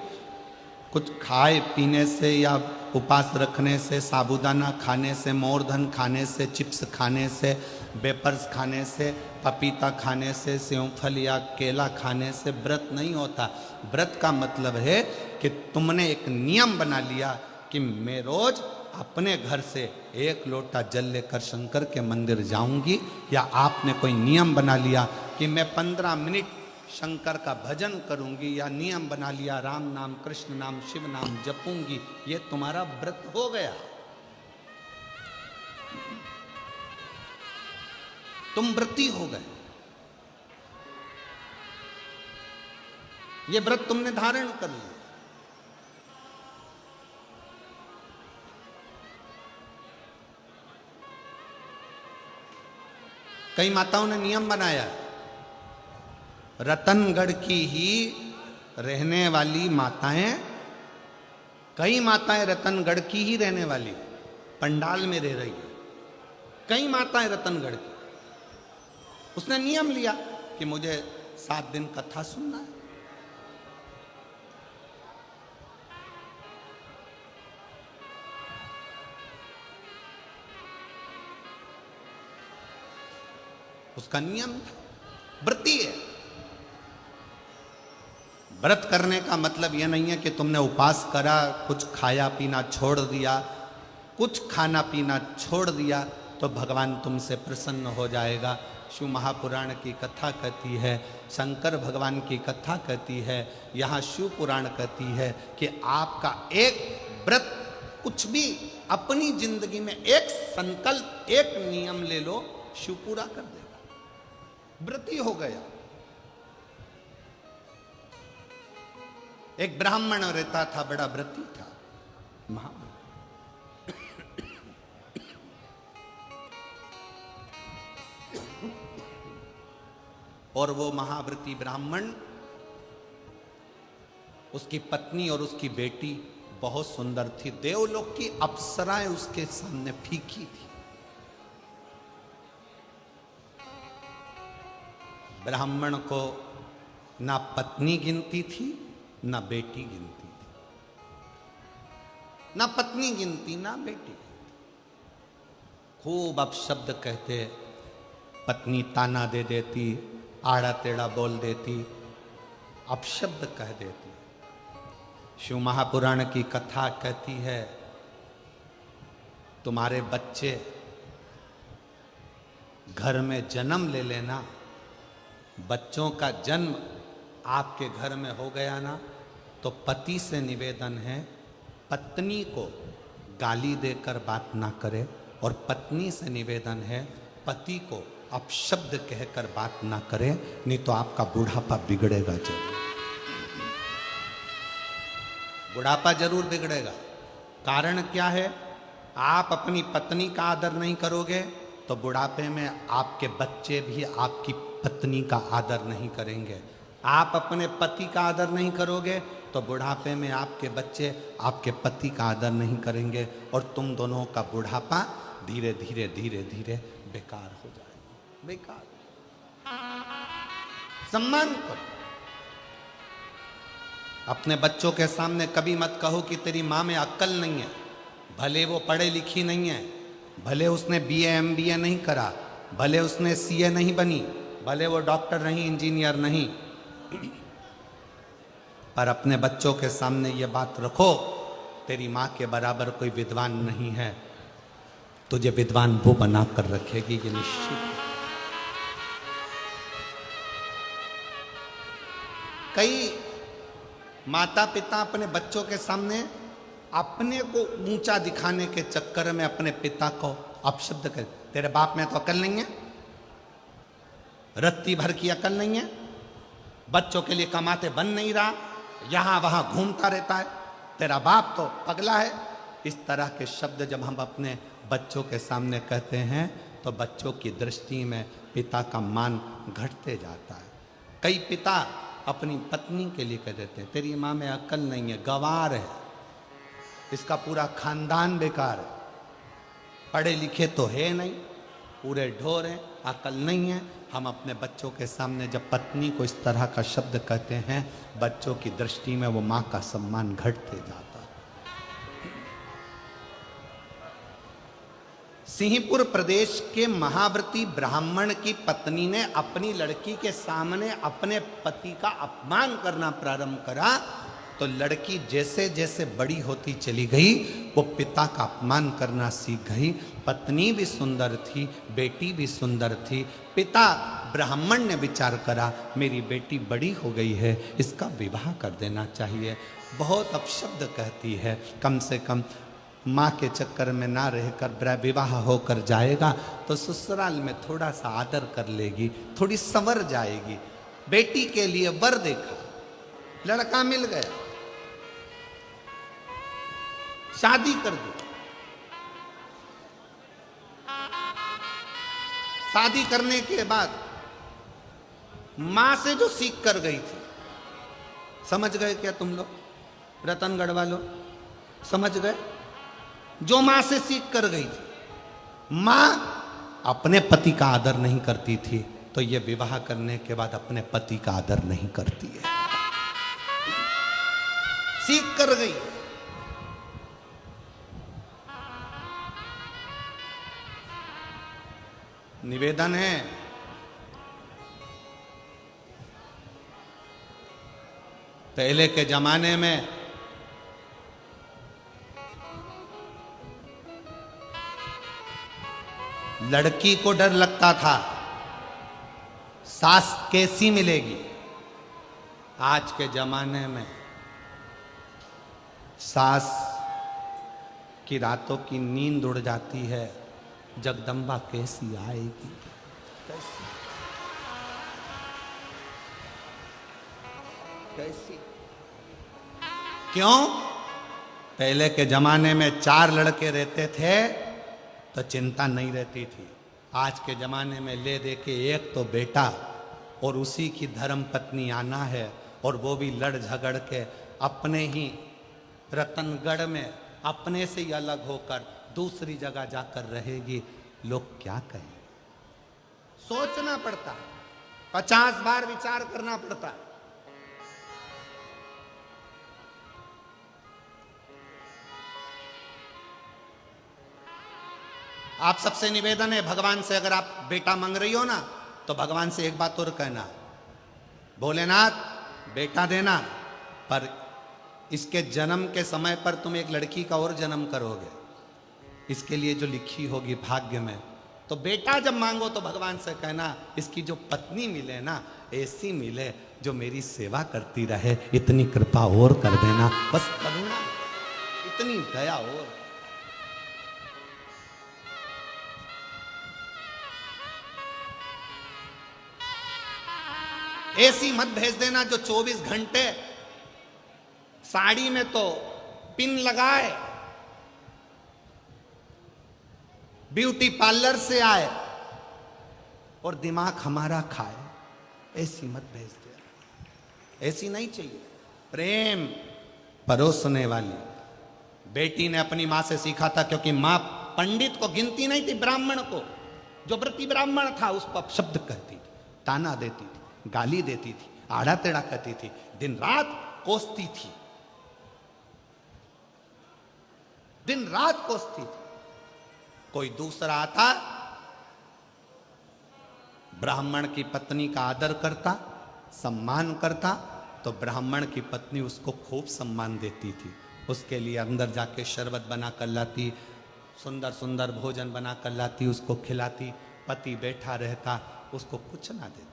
कुछ खाए पीने से या उपास रखने से, साबूदाना खाने से, मोरधन खाने से, चिप्स खाने से, वेपर्स खाने से, पपीता खाने से, सेवफल या केला खाने से व्रत नहीं होता। व्रत का मतलब है कि तुमने एक नियम बना लिया कि मैं रोज अपने घर से 1 लोटा जल लेकर शंकर के मंदिर जाऊंगी, या आपने कोई नियम बना लिया कि मैं 15 मिनट शंकर का भजन करूंगी या नियम बना लिया राम नाम कृष्ण नाम शिव नाम जपूंगी, ये तुम्हारा व्रत हो गया। तुम व्रती हो गए। ये व्रत तुमने धारण कर लिया। कई माताओं ने नियम बनाया, रतनगढ़ की ही रहने वाली माताएं, कई माताएं रतनगढ़ की ही रहने वाली पंडाल में रह रही है, कई माताएं रतनगढ़ की। उसने नियम लिया कि मुझे 7 दिन कथा सुनना है। उसका नियम व्रती है। व्रत करने का मतलब यह नहीं है कि तुमने उपवास करा, कुछ खाया पीना छोड़ दिया, कुछ खाना पीना छोड़ दिया तो भगवान तुमसे प्रसन्न हो जाएगा। शिव महापुराण की कथा कहती है, शंकर भगवान की कथा कहती है, यहाँ शिव पुराण कहती है कि आपका एक व्रत, कुछ भी अपनी जिंदगी में एक संकल्प, एक नियम ले लो, शिव पूरा कर देगा। व्रती हो गया। एक ब्राह्मण रहता था, बड़ा व्रती था, और वो महाव्रती ब्राह्मण, उसकी पत्नी और उसकी बेटी बहुत सुंदर थी। देवलोक की अप्सराएं उसके सामने फीकी थी। ब्राह्मण को ना पत्नी गिनती थी ना बेटी गिनती थी, ना पत्नी गिनती ना बेटी। खूब अपशब्द कहते, पत्नी ताना दे देती, आड़ा टेढ़ा बोल देती, अपशब्द कह देती। शिव महापुराण की कथा कहती है, तुम्हारे बच्चे घर में जन्म ले लेना, बच्चों का जन्म आपके घर में हो गया ना, तो पति से निवेदन है, पत्नी को गाली देकर बात ना करे, और पत्नी से निवेदन है, पति को अपशब्द कहकर बात ना करे, नहीं तो आपका बुढ़ापा बिगड़ेगा जरूर। बुढ़ापा जरूर बिगड़ेगा। कारण क्या है? आप अपनी पत्नी का आदर नहीं करोगे तो बुढ़ापे में आपके बच्चे भी आपकी पत्नी का आदर नहीं करेंगे। आप अपने पति का आदर नहीं करोगे तो बुढ़ापे में आपके बच्चे आपके पति का आदर नहीं करेंगे, और तुम दोनों का बुढ़ापा धीरे धीरे धीरे धीरे बेकार हो जाएगा। बेकार। सम्मान करो। अपने बच्चों के सामने कभी मत कहो कि तेरी माँ में अक्ल नहीं है। भले वो पढ़े लिखी नहीं है, भले उसने BA MBA नहीं करा, भले उसने CA नहीं बनी, भले वो डॉक्टर नहीं, इंजीनियर नहीं, पर अपने बच्चों के सामने ये बात रखो, तेरी माँ के बराबर कोई विद्वान नहीं है, तुझे विद्वान वो बना कर रखेगी, ये निश्चित है। कई माता पिता अपने बच्चों के सामने अपने को ऊंचा दिखाने के चक्कर में अपने पिता को अपशब्द कर, तेरे बाप में तो अकल नहीं है, रत्ती भर की अकल नहीं है, बच्चों के लिए कमाते बन नहीं रहा, यहां वहां घूमता रहता है, तेरा बाप तो पगला है। इस तरह के शब्द जब हम अपने बच्चों के सामने कहते हैं तो बच्चों की दृष्टि में पिता का मान घटते जाता है। कई पिता अपनी पत्नी के लिए कह देते हैं, तेरी माँ में अकल नहीं है, गंवार है, इसका पूरा खानदान बेकार है, पढ़े लिखे तो है नहीं, पूरे ढोर हैं, अकल नहीं है। हम अपने बच्चों के सामने जब पत्नी को इस तरह का शब्द कहते हैं, बच्चों की दृष्टि में वो माँ का सम्मान घटते जाता है। सिंहपुर प्रदेश के महाव्रती ब्राह्मण की पत्नी ने अपनी लड़की के सामने अपने पति का अपमान करना प्रारंभ करा, तो लड़की जैसे जैसे बड़ी होती चली गई वो पिता का अपमान करना सीख गई। पत्नी भी सुंदर थी, बेटी भी सुंदर थी, पिता ब्राह्मण ने विचार करा, मेरी बेटी बड़ी हो गई है, इसका विवाह कर देना चाहिए। बहुत अपशब्द कहती है, कम से कम माँ के चक्कर में ना रहकर विवाह होकर जाएगा तो ससुराल में थोड़ा सा आदर कर लेगी, थोड़ी संवर जाएगी। बेटी के लिए वर देखा, लड़का मिल गया, शादी कर दी। शादी करने के बाद मां से जो सीख कर गई थी, समझ गए क्या तुम लोग, रतनगढ़ वालों समझ गए? जो मां से सीख कर गई थी, मां अपने पति का आदर नहीं करती थी, तो ये विवाह करने के बाद अपने पति का आदर नहीं करती है। सीख कर गई। निवेदन है, पहले के जमाने में लड़की को डर लगता था सास कैसी मिलेगी। आज के जमाने में सास की रातों की नींद उड़ जाती है, जगदम्बा कैसी आएगी, कैसी कैसी। क्यों? पहले के जमाने में 4 लड़के रहते थे तो चिंता नहीं रहती थी। आज के जमाने में ले दे के एक तो बेटा और उसी की धर्म पत्नी आना है, और वो भी लड़ झगड़ के अपने ही रतनगढ़ में अपने से ही अलग होकर दूसरी जगह जाकर रहेगी। लोग क्या कहें? सोचना पड़ता है, 50 बार विचार करना पड़ता है। आप सबसे निवेदन है, भगवान से अगर आप बेटा मांग रही हो ना, तो भगवान से एक बात और कहना, भोलेनाथ बेटा देना, पर इसके जन्म के समय पर तुम एक लड़की का और जन्म करोगे, इसके लिए जो लिखी होगी भाग्य में। तो बेटा जब मांगो तो भगवान से कहना, इसकी जो पत्नी मिले ना, ऐसी मिले जो मेरी सेवा करती रहे, इतनी कृपा और कर देना। बस करुणा, इतनी दया और। ऐसी मत भेज देना जो 24 घंटे साड़ी में तो पिन लगाए, ब्यूटी पार्लर से आए और दिमाग हमारा खाए। ऐसी मत भेज दे, ऐसी नहीं चाहिए। प्रेम परोसने वाली। बेटी ने अपनी मां से सीखा था, क्योंकि मां पंडित को गिनती नहीं थी, ब्राह्मण को, जो व्रती ब्राह्मण था उस पर शब्द कहती थी, ताना देती थी, गाली देती थी, आड़ा टेढ़ा कहती थी, दिन रात कोसती थी, दिन रात कोसती थी। कोई दूसरा आता, ब्राह्मण की पत्नी का आदर करता, सम्मान करता, तो ब्राह्मण की पत्नी उसको खूब सम्मान देती थी। उसके लिए अंदर जाके शरबत बना कर लाती, सुंदर सुंदर भोजन बना कर लाती, उसको खिलाती। पति बैठा रहता, उसको कुछ ना देती।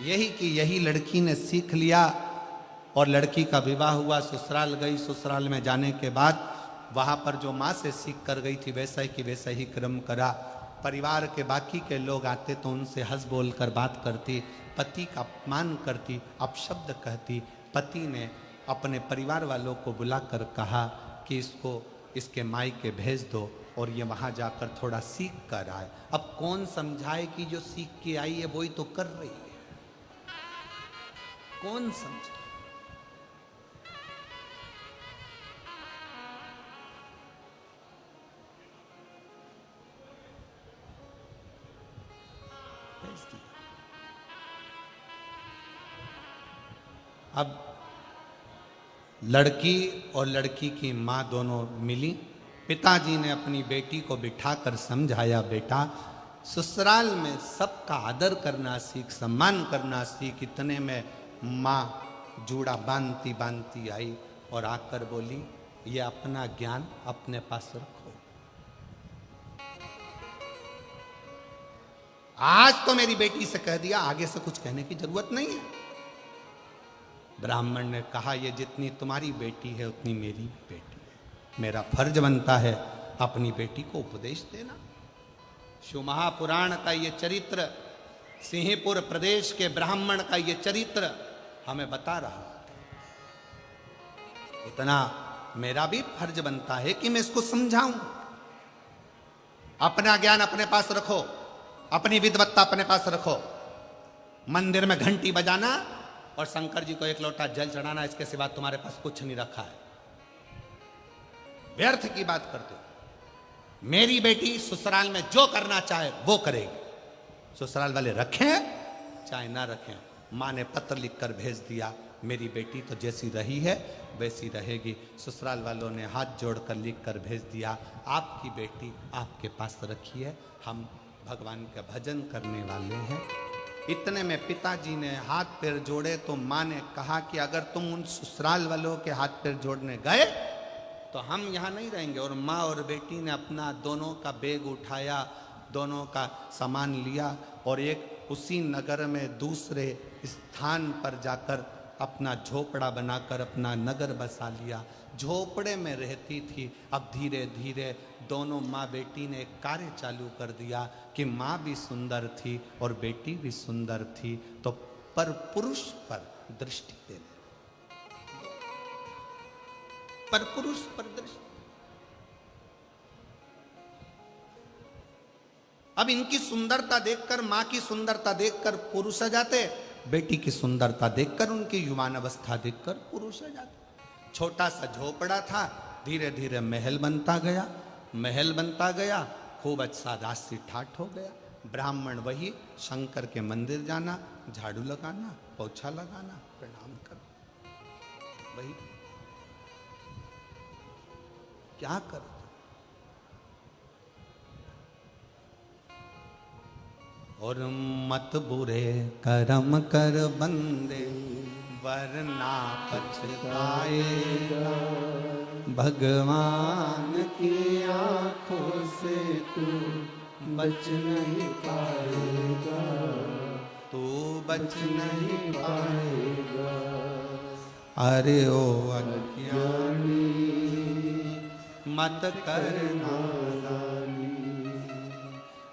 यही कि यही लड़की ने सीख लिया, और लड़की का विवाह हुआ, ससुराल गई। ससुराल में जाने के बाद वहाँ पर जो माँ से सीख कर गई थी वैसा की वैसा ही क्रम करा। परिवार के बाकी के लोग आते तो उनसे हंस बोल कर बात करती, पति का अपमान करती, अपशब्द कहती। पति ने अपने परिवार वालों को बुलाकर कहा कि इसको इसके मायके भेज दो, और ये वहाँ जाकर थोड़ा सीख कर आए। अब कौन समझाए कि जो सीख के आई है वही तो कर रही है, कौन समझे? अब लड़की और लड़की की माँ दोनों मिली। पिताजी ने अपनी बेटी को बिठाकर समझाया, बेटा ससुराल में सबका आदर करना सीख, सम्मान करना सीख। इतने में माँ जूड़ा बांधती बांधती आई और आकर बोली, ये अपना ज्ञान अपने पास रखो। आज तो मेरी बेटी से कह दिया, आगे से कुछ कहने की जरूरत नहीं है। ब्राह्मण ने कहा, ये जितनी तुम्हारी बेटी है उतनी मेरी भी बेटी है। मेरा फर्ज बनता है अपनी बेटी को उपदेश देना। शिव महापुराण का ये चरित्र, सिंहपुर प्रदेश के ब्राह्मण का ये चरित्र हमें बता रहा। इतना मेरा भी फर्ज बनता है कि मैं इसको समझाऊं। अपना ज्ञान अपने पास रखो, अपनी विद्वत्ता अपने पास रखो। मंदिर में घंटी बजाना और शंकर जी को एक लोटा जल चढ़ाना, इसके सिवा तुम्हारे पास कुछ नहीं रखा है। व्यर्थ की बात करते हो। मेरी बेटी ससुराल में जो करना चाहे वो करेगी। ससुराल वाले रखें चाहे ना रखें। माँ ने पत्र लिखकर भेज दिया, मेरी बेटी तो जैसी रही है वैसी रहेगी। ससुराल वालों ने हाथ जोड़कर लिखकर भेज दिया, आपकी बेटी आपके पास रखी है, हम भगवान का भजन करने वाले हैं। इतने में पिताजी ने हाथ पैर जोड़े तो माँ ने कहा कि अगर तुम उन ससुराल वालों के हाथ पैर जोड़ने गए तो हम यहाँ नहीं रहेंगे। और माँ और बेटी ने अपना दोनों का बैग उठाया, दोनों का सामान लिया और एक उसी नगर में दूसरे स्थान पर जाकर अपना झोपड़ा बनाकर अपना नगर बसा लिया। झोपड़े में रहती थी। अब धीरे धीरे दोनों माँ बेटी ने एक कार्य चालू कर दिया कि माँ भी सुंदर थी और बेटी भी सुंदर थी, तो पर पुरुष पर दृष्टि देने, पर पुरुष पर दृष्टि। अब इनकी सुंदरता देखकर, मां की सुंदरता देखकर पुरुष आ जाते, बेटी की सुंदरता देखकर, उनकी युवान अवस्था देखकर पुरुष आ जाते। छोटा सा झोपड़ा था, धीरे धीरे महल बनता गया, महल बनता गया, खूब अच्छा राशि ठाठ हो गया। ब्राह्मण वही शंकर के मंदिर जाना, झाड़ू लगाना, पोछा लगाना, प्रणाम करना, वही क्या कर। और मत बुरे कर्म कर बंदे वरना पछताएगा, भगवान की आंखों से तू बच नहीं पाएगा, तू बच नहीं पाएगा। अरे ओ अज्ञानी मत करना नादानी,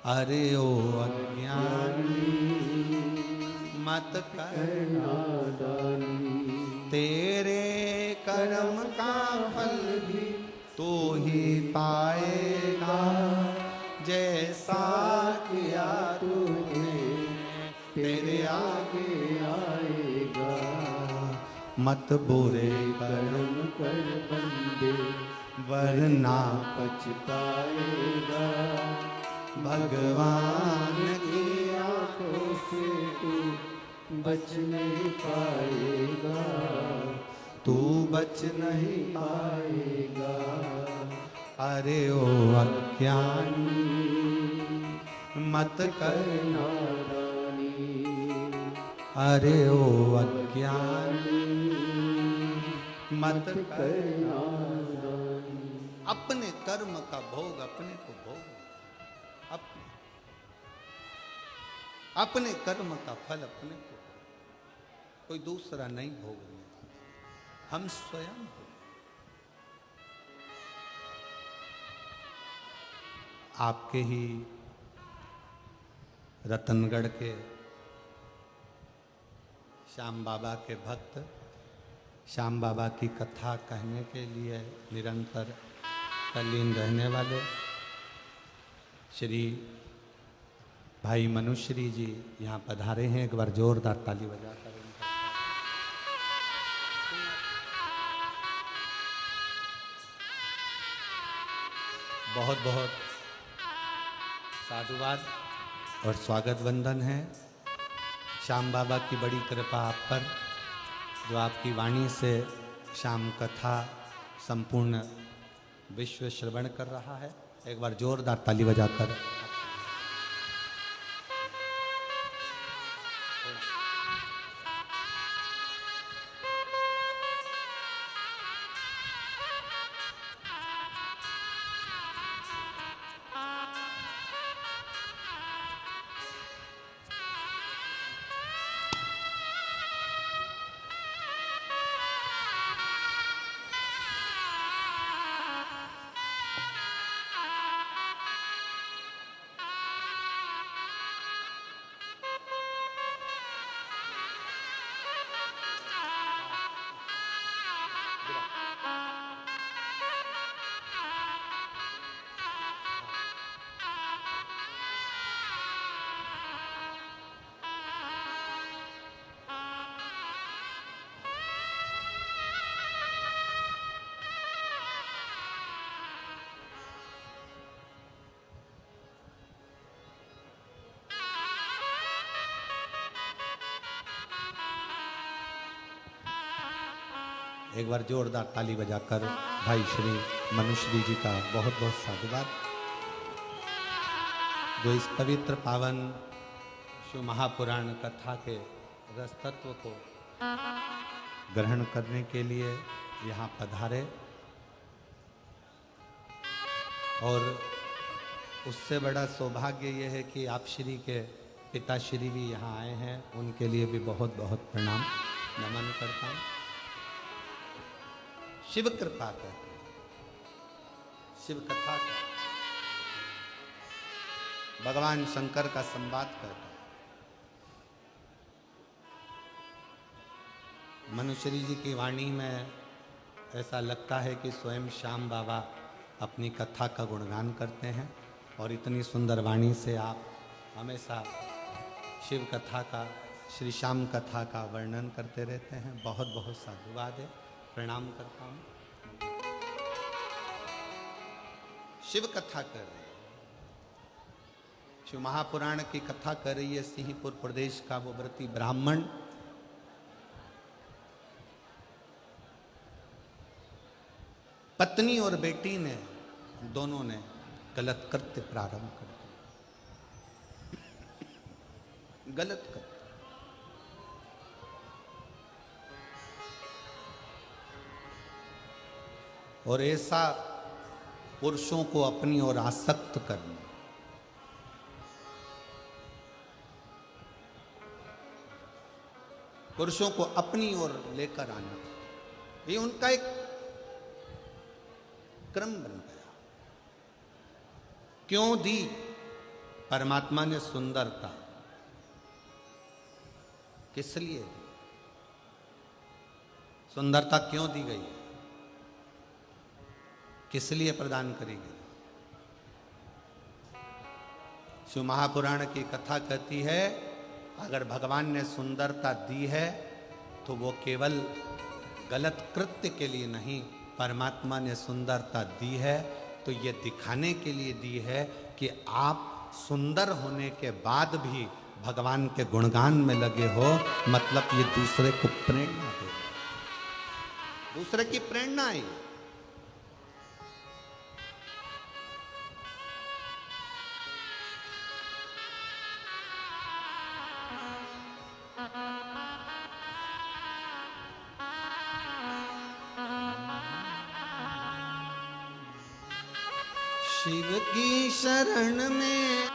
अरे ओ अज्ञानी मत करना नादानी। तेरे कर्म का फल भी तू ही पाएगा, जैसा किया तूने तेरे आगे आएगा। मत बुरे कर्म कर बंदे वरना पछताएगा, भगवान की आंखों से तू बच नहीं पाएगा, तू बच नहीं पाएगा। अरे ओ अज्ञानी मत करना नादानी, अरे ओ अज्ञानी मत करना नादानी। अपने कर्म का भोग अपने को भोग, अपने कर्म का फल अपने को, कोई दूसरा नहीं भोगने, हम स्वयं हो। आपके ही रतनगढ़ के श्याम बाबा के भक्त, श्याम बाबा की कथा कहने के लिए निरंतर तल्लीन रहने वाले श्री भाई मनुश्री जी यहाँ पधारे हैं। एक बार जोरदार ताली बजाकर उनका बहुत बहुत साधुवाद और स्वागत वंदन है। श्याम बाबा की बड़ी कृपा आप पर, जो आपकी वाणी से श्याम कथा संपूर्ण विश्व श्रवण कर रहा है। एक बार जोरदार ताली बजाकर एक बार जोरदार ताली बजाकर भाई श्री मनुश्री जी का बहुत बहुत साधुवाद, जो इस पवित्र पावन शिव महापुराण कथा के रस तत्व को ग्रहण करने के लिए यहाँ पधारे। और उससे बड़ा सौभाग्य ये है कि आप श्री के पिताश्री भी यहाँ आए हैं, उनके लिए भी बहुत बहुत प्रणाम नमन करता हूँ। शिव कृपा करते, शिव कथा का, भगवान शंकर का संवाद करता। मनुश्री जी की वाणी में ऐसा लगता है कि स्वयं श्याम बाबा अपनी कथा का गुणगान करते हैं, और इतनी सुंदर वाणी से आप हमेशा शिव कथा का, श्री श्याम कथा का वर्णन करते रहते हैं। बहुत बहुत साधुवाद है, प्रणाम करता हूँ। शिव कथा कर रही है, शिव महापुराण की कथा कर रही है सिंहपुर प्रदेश का वो व्रती ब्राह्मण। पत्नी और बेटी ने, दोनों ने गलत कृत्य प्रारंभ कर दिया, गलत कृत्य। और ऐसा पुरुषों को अपनी ओर आसक्त करना, पुरुषों को अपनी ओर लेकर आना, ये उनका एक क्रम बन गया। क्यों दी परमात्मा ने सुंदरता? किस लिए दी? सुंदरता क्यों दी गई? किस लिए प्रदान करी गई? शिव महापुराण की कथा कहती है, अगर भगवान ने सुंदरता दी है तो वो केवल गलत कृत्य के लिए नहीं, परमात्मा ने सुंदरता दी है तो ये दिखाने के लिए दी है कि आप सुंदर होने के बाद भी भगवान के गुणगान में लगे हो। मतलब ये दूसरे को प्रेरणा दे, दूसरे की प्रेरणा है। शिव की शरण में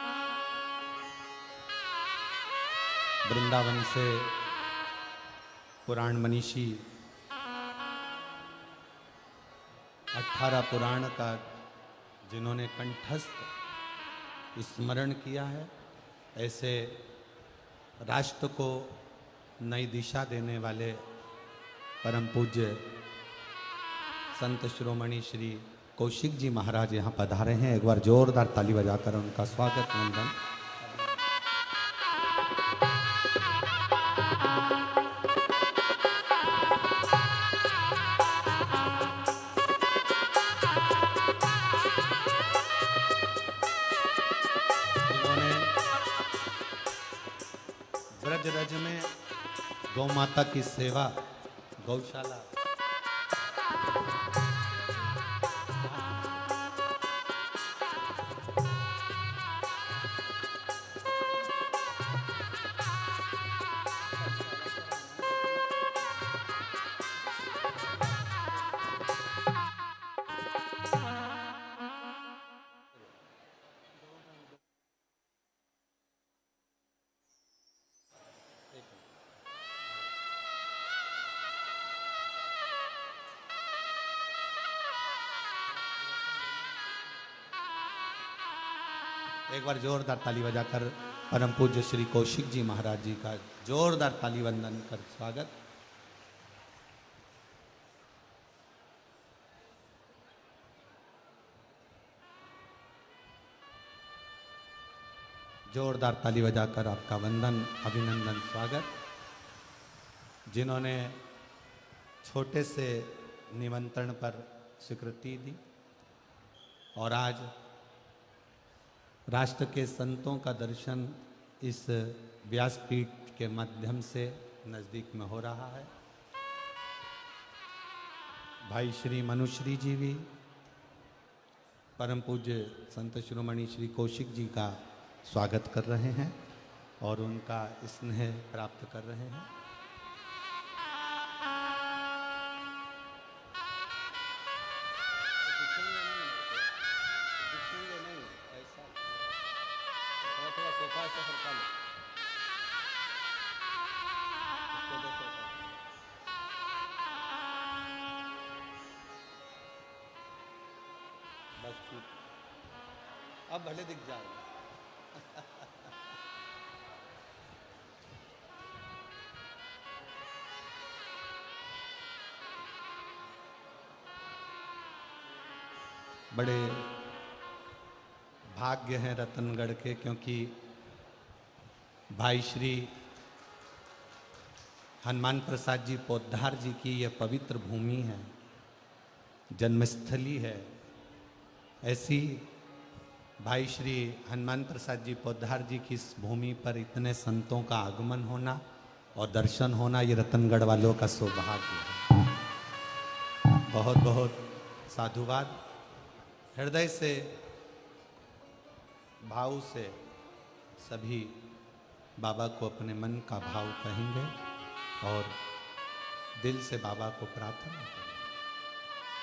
वृंदावन से पुराण मनीषी 18 पुराण का जिन्होंने कंठस्थ स्मरण किया है, ऐसे राष्ट्र को नई दिशा देने वाले परम पूज्य संत शिरोमणि श्री कौशिक जी महाराज यहाँ पधारे हैं। एक बार जोरदार ताली बजाकर उनका स्वागत वंदन। उन्होंने ब्रज रज में गौ माता की सेवा, गौशाला, एक बार जोरदार ताली बजाकर परम पूज्य श्री कौशिक जी महाराज जी का जोरदार ताली वंदन कर स्वागत। जोरदार ताली बजाकर आपका वंदन, अभिनंदन, स्वागत। जिन्होंने छोटे से निमंत्रण पर स्वीकृति दी और आज राष्ट्र के संतों का दर्शन इस व्यासपीठ के माध्यम से नज़दीक में हो रहा है। भाई श्री मनुश्री जी भी परम पूज्य संत शिरोमणि श्री कौशिक जी का स्वागत कर रहे हैं और उनका स्नेह प्राप्त कर रहे हैं। बस ठीक, अब भले दिख जाए। बड़े भाग्य हैं रतनगढ़ के, क्योंकि भाई श्री हनुमान प्रसाद जी पोद्दार जी की यह पवित्र भूमि है, जन्मस्थली है। ऐसी भाई श्री हनुमान प्रसाद जी पोद्दार जी की इस भूमि पर इतने संतों का आगमन होना और दर्शन होना, ये रतनगढ़ वालों का सौभाग्य है। बहुत बहुत साधुवाद। हृदय से भाव से सभी बाबा को अपने मन का भाव कहेंगे और दिल से बाबा को प्रार्थना करेंगे,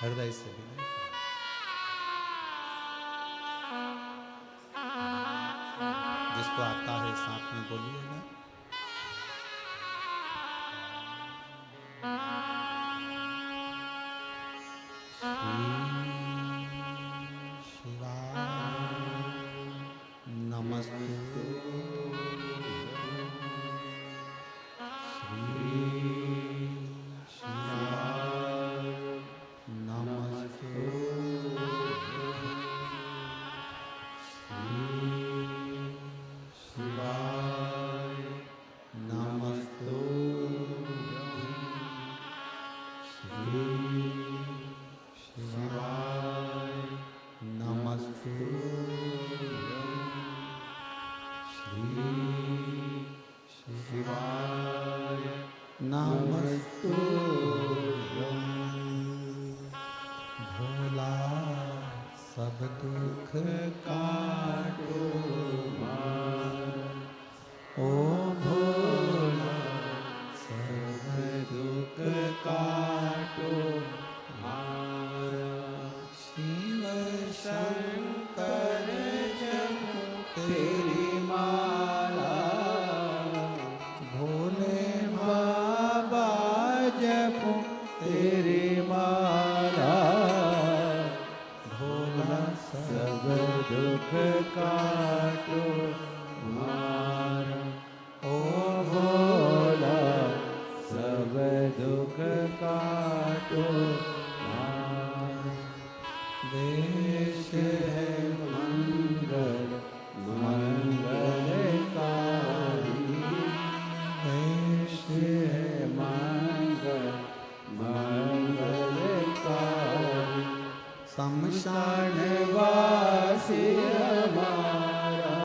हृदय से भी नहीं। जिसको आता है साथ में बोलिएगा। भोला सब दुख काटो ओ भोला सब दुख काटो शिव शंकर जपो तेरी माला भोले बाबा जपो तेरी माला भोला सब दुख काटो मारा ओ भोला सब दुख काटो मारा देश है मंगल मंगलकारी देश है मंगल मंगलकारी शमशान वासी हमारा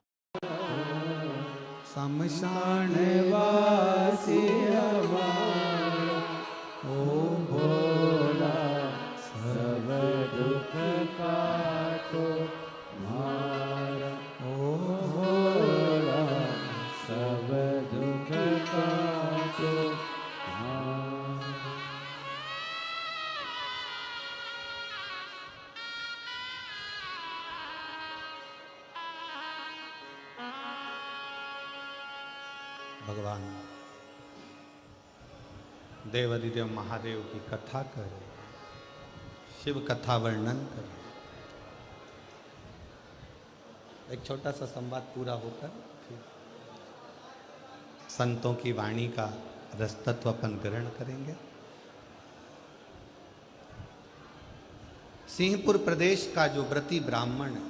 शमशान वासी हमारा ओ भोला सब दुख काटो मारा ओ भोला सब दुख काटो मारा। भगवान देवादिदेव महादेव की कथा करें, शिव कथा वर्णन करें। एक छोटा सा संवाद पूरा होकर फिर संतों की वाणी का रसतत्व अपन ग्रहण करेंगे। सिंहपुर प्रदेश का जो व्रती ब्राह्मण है,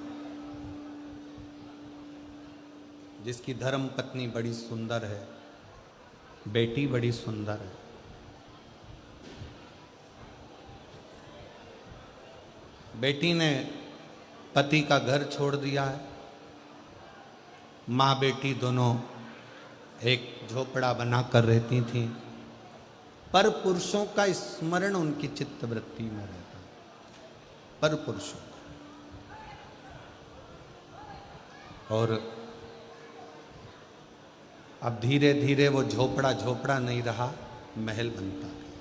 जिसकी धर्म पत्नी बड़ी सुंदर है, बेटी बड़ी सुंदर है, बेटी ने पति का घर छोड़ दिया है। माँ बेटी दोनों एक झोपड़ा बनाकर रहती थीं। पर पुरुषों का स्मरण उनकी चित्त वृत्ति में रहता है, पर पुरुषों का। और अब धीरे धीरे वो झोपड़ा झोपड़ा नहीं रहा, महल बनता गया।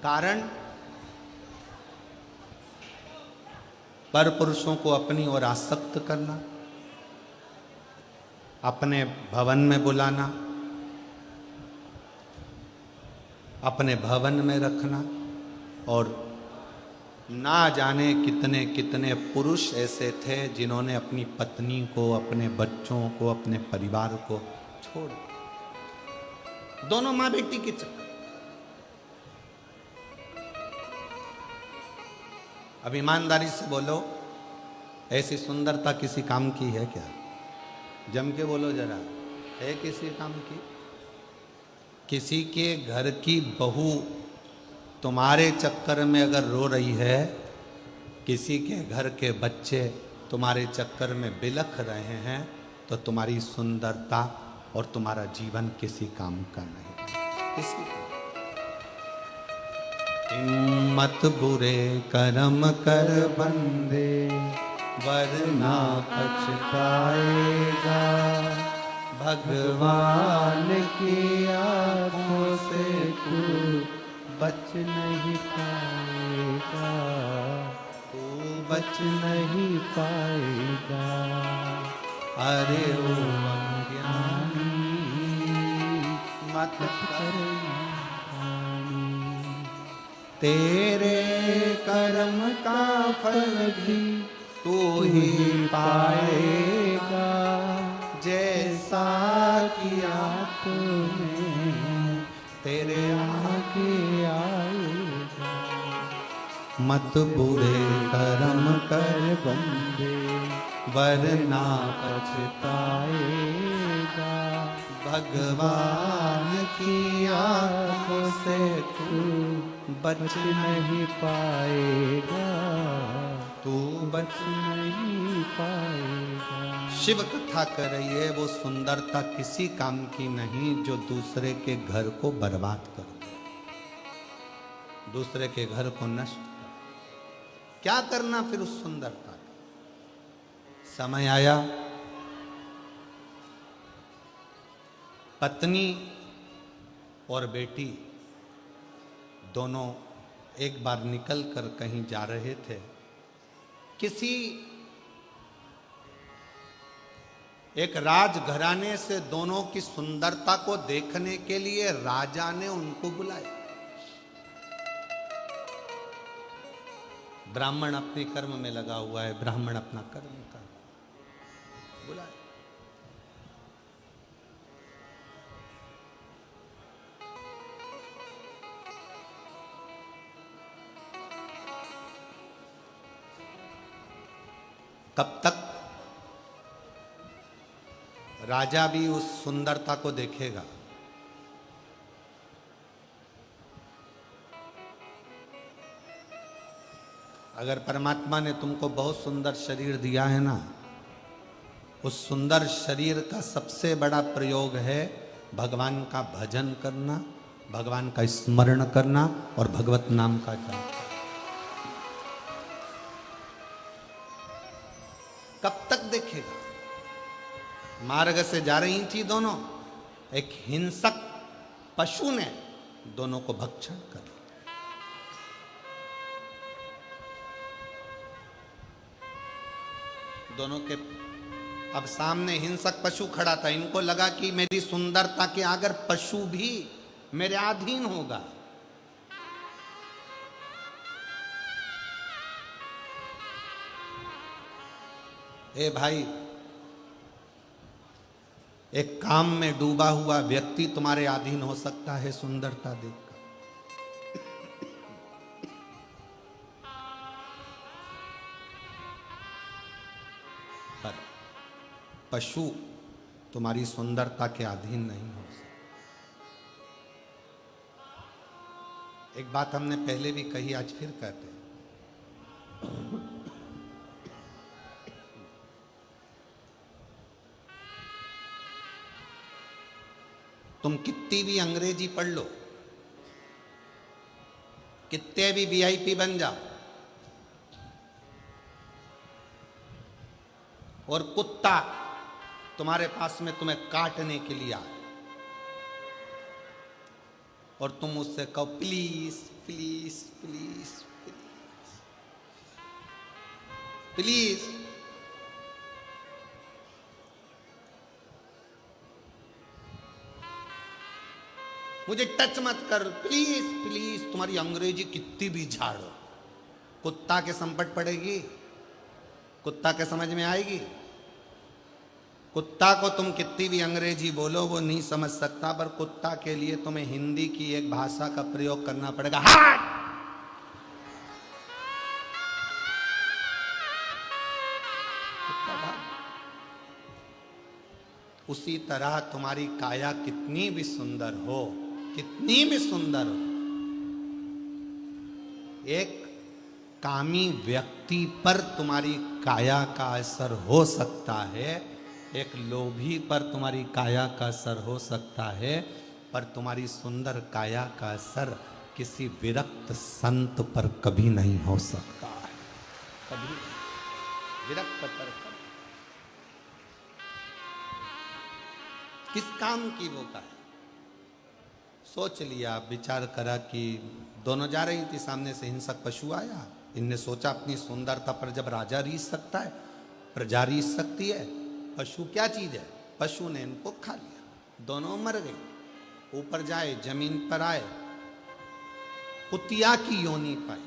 कारण पर पुरुषों को अपनी ओर आसक्त करना, अपने भवन में बुलाना, अपने भवन में रखना, और ना जाने कितने कितने पुरुष ऐसे थे जिन्होंने अपनी पत्नी को, अपने बच्चों को, अपने परिवार को छोड़, दोनों मां बेटी के चक्कर। अब ईमानदारी से बोलो, ऐसी सुंदरता किसी काम की है क्या? जम के बोलो जरा, है किसी काम की? किसी के घर की बहू तुम्हारे चक्कर में अगर रो रही है, किसी के घर के बच्चे तुम्हारे चक्कर में बिलख रहे हैं, तो तुम्हारी सुंदरता और तुम्हारा जीवन किसी काम का नहीं, किसी का। हिम्मत बुरे कर्म कर बंदे, वरना पछताएगा, भगवान की आंखों से तू बच नहीं पाएगा, तू बच नहीं पाएगा। अरे ओ अज्ञानी मत कर, तेरे कर्म का फल भी तू ही पाएगा, जैसा किया तूने तेरे आगे आएगा। मत बुरे कर्म कर बंदे, वरना पछताएगा, भगवान की आंखों से तू बच नहीं पाएगा, तू बच नहीं पाएगा। शिव कथा कर रही है, वो सुंदरता किसी काम की नहीं जो दूसरे के घर को बर्बाद कर दे, दूसरे के घर को नष्ट कर। क्या करना फिर उस सुंदरता का? समय आया, पत्नी और बेटी दोनों एक बार निकल कर कहीं जा रहे थे। किसी एक राजघराने से दोनों की सुंदरता को देखने के लिए राजा ने उनको बुलाया। ब्राह्मण अपने कर्म में लगा हुआ है, ब्राह्मण अपना कर्म कर बुलाया। कब तक राजा भी उस सुंदरता को देखेगा? अगर परमात्मा ने तुमको बहुत सुंदर शरीर दिया है ना, उस सुंदर शरीर का सबसे बड़ा प्रयोग है भगवान का भजन करना, भगवान का स्मरण करना और भगवत नाम का जाप। कब तक देखेगा? मार्ग से जा रही थी दोनों, एक हिंसक पशु ने दोनों को भक्षण कर लिया। दोनों के अब सामने हिंसक पशु खड़ा था। इनको लगा कि मेरी सुंदरता के अगर पशु भी मेरे अधीन होगा। ए भाई, एक काम में डूबा हुआ व्यक्ति तुम्हारे अधीन हो सकता है सुंदरता देखकर। पर पशु तुम्हारी सुंदरता के अधीन नहीं हो सकता। एक बात हमने पहले भी कही, आज फिर कहते हैं। तुम कितनी भी अंग्रेजी पढ़ लो, कितने भी वीआईपी बन जाओ, और कुत्ता तुम्हारे पास में तुम्हें काटने के लिए आए और तुम उससे कहो please please please please please, मुझे टच मत कर प्लीज प्लीज, तुम्हारी अंग्रेजी कितनी भी झाड़ो, कुत्ता के संपट पड़ेगी? कुत्ता के समझ में आएगी? कुत्ता को तुम कितनी भी अंग्रेजी बोलो वो नहीं समझ सकता, पर कुत्ता के लिए तुम्हें हिंदी की एक भाषा का प्रयोग करना पड़ेगा, हाट। उसी तरह तुम्हारी काया कितनी भी सुंदर हो, कितनी भी सुंदर हो, एक कामी व्यक्ति पर तुम्हारी काया का असर हो सकता है, एक लोभी पर तुम्हारी काया का असर हो सकता है, पर तुम्हारी सुंदर काया का असर किसी विरक्त संत पर कभी नहीं हो सकता है, कभी विरक्त पर कभी। किस काम की वो का है? सोच लिया, विचार करा कि दोनों जा रही थी, सामने से हिंसक पशु आया, इनने सोचा अपनी सुंदरता पर जब राजा रीझ सकता है, प्रजा रीझ सकती है, पशु क्या चीज है, पशु ने इनको खा लिया, दोनों मर गए। ऊपर जाए, जमीन पर आए, कुतिया की योनि पाई,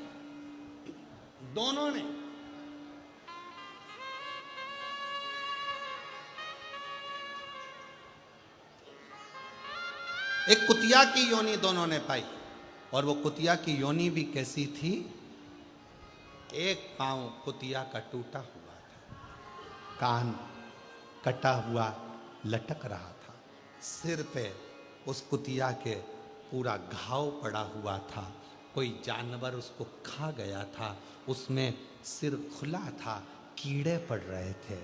दोनों ने एक कुतिया की योनि दोनों ने पाई, और वो कुतिया की योनि भी कैसी थी, एक पांव कुतिया का टूटा हुआ था, कान कटा हुआ लटक रहा था, सिर पे उस कुतिया के पूरा घाव पड़ा हुआ था, कोई जानवर उसको खा गया था, उसमें सिर खुला था, कीड़े पड़ रहे थे।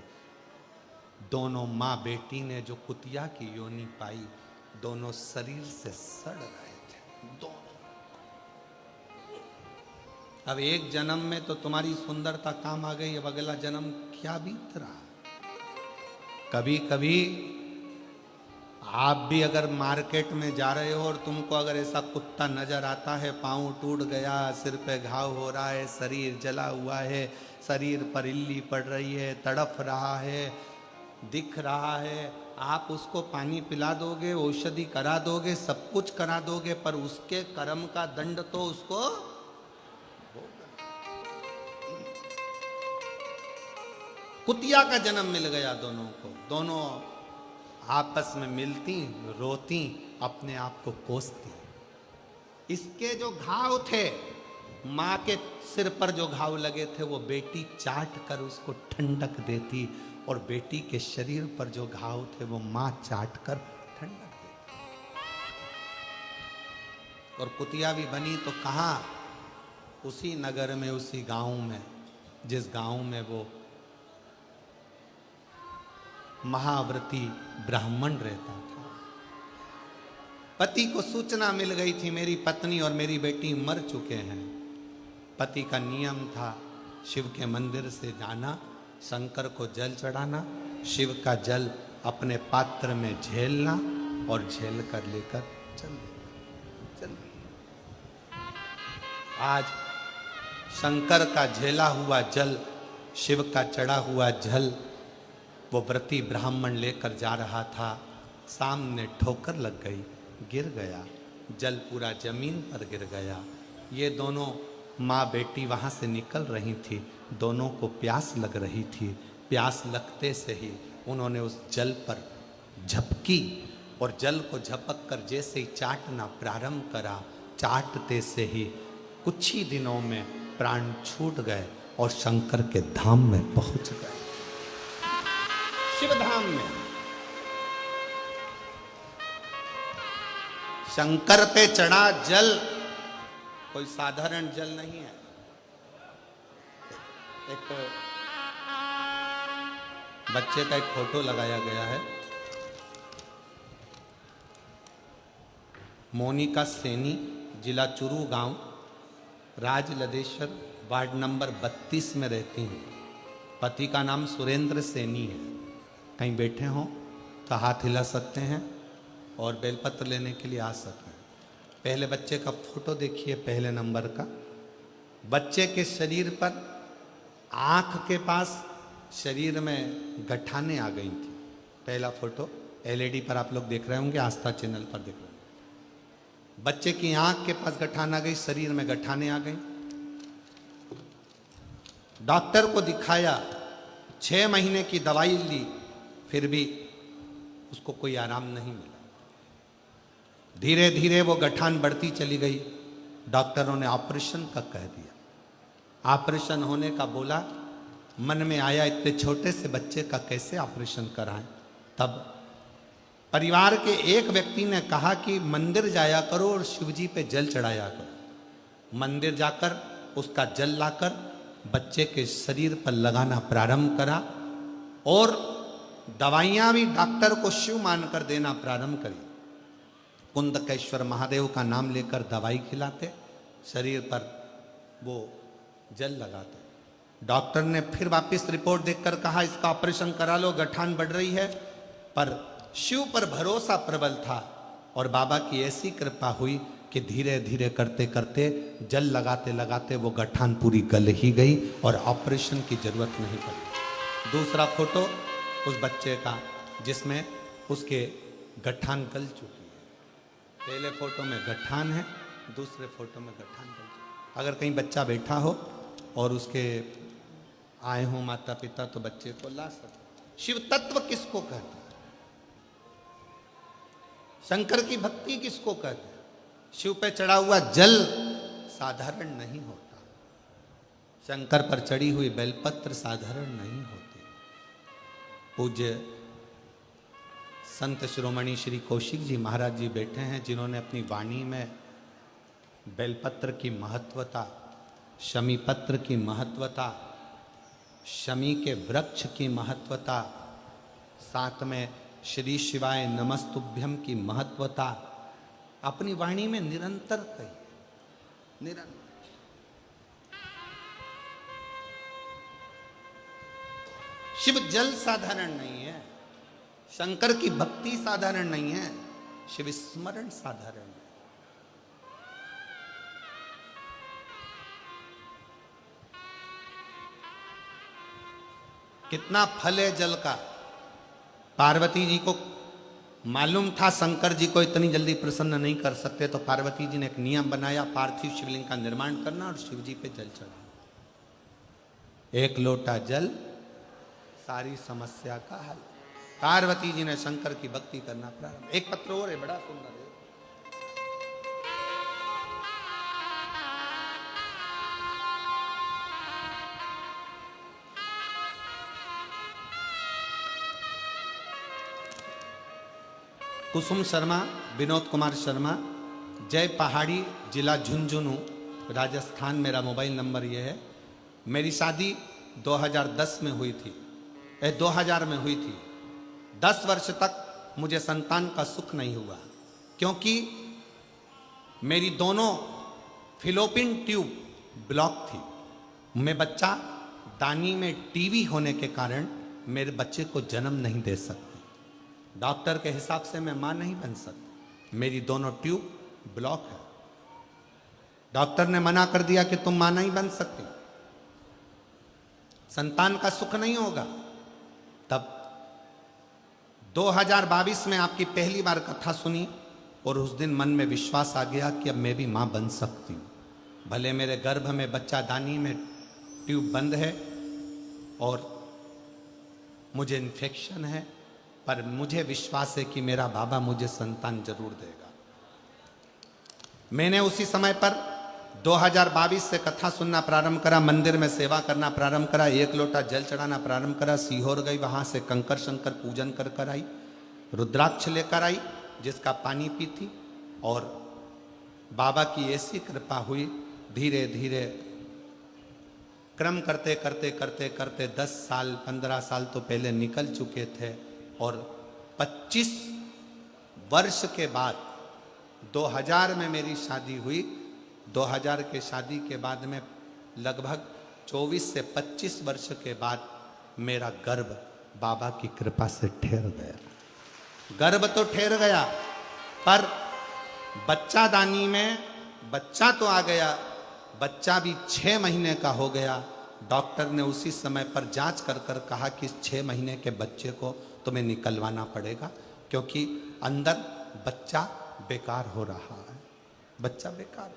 दोनों माँ बेटी ने जो कुतिया की योनि पाई, दोनों शरीर से सड़ रहे थे, दोनों। अब एक जन्म में तो तुम्हारी सुंदरता काम आ गई, अब अगला जन्म क्या बीत रहा। कभी कभी आप भी अगर मार्केट में जा रहे हो और तुमको अगर ऐसा कुत्ता नजर आता है, पाँव टूट गया, सिर पे घाव हो रहा है, शरीर जला हुआ है, शरीर पर इल्ली पड़ रही है, तड़फ रहा है, दिख रहा है, आप उसको पानी पिला दोगे, औषधि करा दोगे, सब कुछ करा दोगे, पर उसके कर्म का दंड तो उसको कुतिया का जन्म मिल गया दोनों को, दोनों आपस में मिलती, रोती, अपने आप को कोसती। इसके जो घाव थे, माँ के सिर पर जो घाव लगे थे, वो बेटी चाट कर उसको ठंडक देती, और बेटी के शरीर पर जो घाव थे वो माँ चाट कर ठंडक देती। और कुतिया भी बनी तो कहाँ, उसी नगर में, उसी गांव में, जिस गांव में वो महाव्रती ब्राह्मण रहता था। पति को सूचना मिल गई थी, मेरी पत्नी और मेरी बेटी मर चुके हैं। पति का नियम था शिव के मंदिर से जाना, शंकर को जल चढ़ाना, शिव का जल अपने पात्र में झेलना और झेल कर लेकर चल। आज शंकर का झेला हुआ जल, शिव का चढ़ा हुआ जल वो व्रती ब्राह्मण लेकर जा रहा था, सामने ठोकर लग गई, गिर गया, जल पूरा जमीन पर गिर गया। ये दोनों माँ बेटी वहाँ से निकल रही थी, दोनों को प्यास लग रही थी। प्यास लगते से ही उन्होंने उस जल पर झपकी, और जल को झपक कर जैसे ही चाटना प्रारंभ करा, चाटते से ही कुछ ही दिनों में प्राण छूट गए और शंकर के धाम में पहुंच गए, शिव धाम में। शंकर पे चढ़ा जल कोई साधारण जल नहीं है। एक बच्चे का एक फोटो लगाया गया है, मोनिका सैनी, जिला चुरू गांव, राज लदेश्वर, वार्ड नंबर 32 में रहती हैं। पति का नाम सुरेंद्र सैनी है। कहीं बैठे हों तो हाथ हिला सकते हैं और बेलपत्र लेने के लिए आ सकते हैं। पहले बच्चे का फोटो देखिए, पहले नंबर का। बच्चे के शरीर पर, आँख के पास, शरीर में गठाने आ गई थी। पहला फोटो एलईडी पर आप लोग देख रहे होंगे, आस्था चैनल पर देख रहे होंगे। बच्चे की आंख के पास गठान आ गई, शरीर में गठाने आ गई। डॉक्टर को दिखाया, 6 महीने की दवाई ली, फिर भी उसको कोई आराम नहीं मिला। धीरे धीरे वो गठान बढ़ती चली गई। डॉक्टरों ने ऑपरेशन का कह दिया। ऑपरेशन होने का बोला, मन में आया इतने छोटे से बच्चे का कैसे ऑपरेशन कराएं। तब परिवार के एक व्यक्ति ने कहा कि मंदिर जाया करो और शिव जी पे जल चढ़ाया करो। मंदिर जाकर उसका जल लाकर बच्चे के शरीर पर लगाना प्रारंभ करा और दवाइयां भी डॉक्टर को शिव मानकर देना प्रारंभ करी। कुंदकेश्वर महादेव का नाम लेकर दवाई खिलाते, शरीर पर वो जल लगाते। डॉक्टर ने फिर वापस रिपोर्ट देखकर कहा इसका ऑपरेशन करा लो, गठान बढ़ रही है। पर शिव पर भरोसा प्रबल था और बाबा की ऐसी कृपा हुई कि धीरे धीरे करते करते, जल लगाते लगाते वो गठान पूरी गल ही गई और ऑपरेशन की जरूरत नहीं पड़ी। दूसरा फोटो उस बच्चे का जिसमें उसके गठान गल चुकी है। पहले फोटो में गठान है, दूसरे फोटो में गठान गल चुकी है। अगर कहीं बच्चा बैठा हो और उसके आए हों माता पिता तो बच्चे को ला सकते। शिव तत्व किसको कहते हैं? शंकर की भक्ति किसको कहते हैं? शिव पे चढ़ा हुआ जल साधारण नहीं होता, शंकर पर चढ़ी हुई बेलपत्र साधारण नहीं होती। पूज्य संत शिरोमणि श्री कौशिक जी महाराज जी बैठे हैं, जिन्होंने अपनी वाणी में बेलपत्र की महत्वता, शमी पत्र की महत्वता, शमी के वृक्ष की महत्वता, साथ में श्री शिवाय नमस्तुभ्यम की महत्वता अपनी वाणी में निरंतर कही। निरंतर शिव जल साधारण नहीं है, शंकर की भक्ति साधारण नहीं है, शिव स्मरण साधारण है। कितना फल है जल का। पार्वती जी को मालूम था शंकर जी को इतनी जल्दी प्रसन्न नहीं कर सकते, तो पार्वती जी ने एक नियम बनाया, पार्थिव शिवलिंग का निर्माण करना और शिव जी पे जल चढ़ाना। 1 लोटा जल सारी समस्या का हल। पार्वती जी ने शंकर की भक्ति करना प्रारंभ। एक पत्र और है, बड़ा सुंदर है। कुसुम शर्मा, विनोद कुमार शर्मा, जय पहाड़ी, जिला झुंझुनू, राजस्थान। मेरा मोबाइल नंबर ये है। मेरी शादी 2010 में हुई थी, 2000 में हुई थी। 10 वर्ष तक मुझे संतान का सुख नहीं हुआ, क्योंकि मेरी दोनों फिलोपिन ट्यूब ब्लॉक थी। मैं बच्चा दानी में टीवी होने के कारण मेरे बच्चे को जन्म नहीं दे सकती। डॉक्टर के हिसाब से मैं मां नहीं बन सकती, मेरी दोनों ट्यूब ब्लॉक है। डॉक्टर ने मना कर दिया कि तुम मां नहीं बन सकती, संतान का सुख नहीं होगा। तब 2022 में आपकी पहली बार कथा सुनी और उस दिन मन में विश्वास आ गया कि अब मैं भी मां बन सकती हूं। भले मेरे गर्भ में बच्चा दानी में ट्यूब बंद है और मुझे इन्फेक्शन है, पर मुझे विश्वास है कि मेरा बाबा मुझे संतान जरूर देगा। मैंने उसी समय पर 2022 से कथा सुनना प्रारंभ करा, मंदिर में सेवा करना प्रारंभ करा, 1 लोटा जल चढ़ाना प्रारंभ करा। सीहोर गई, वहां से कंकर शंकर पूजन कर आई, रुद्राक्ष लेकर आई जिसका पानी पी थी। और बाबा की ऐसी कृपा हुई, धीरे धीरे क्रम करते करते करते करते 10 साल 15 साल तो पहले निकल चुके थे और 25 वर्ष के बाद 2000 में मेरी शादी हुई 2000 के शादी के बाद में लगभग 24 से 25 वर्ष के बाद मेरा गर्भ बाबा की कृपा से ठहर गया। गर्भ तो ठहर गया, पर बच्चा दानी में बच्चा तो आ गया, बच्चा भी 6 महीने का हो गया। डॉक्टर ने उसी समय पर जांच कर कर कहा कि 6 महीने के बच्चे को तुम्हें निकलवाना पड़ेगा, क्योंकि अंदर बच्चा बेकार हो रहा है, बच्चा बेकार।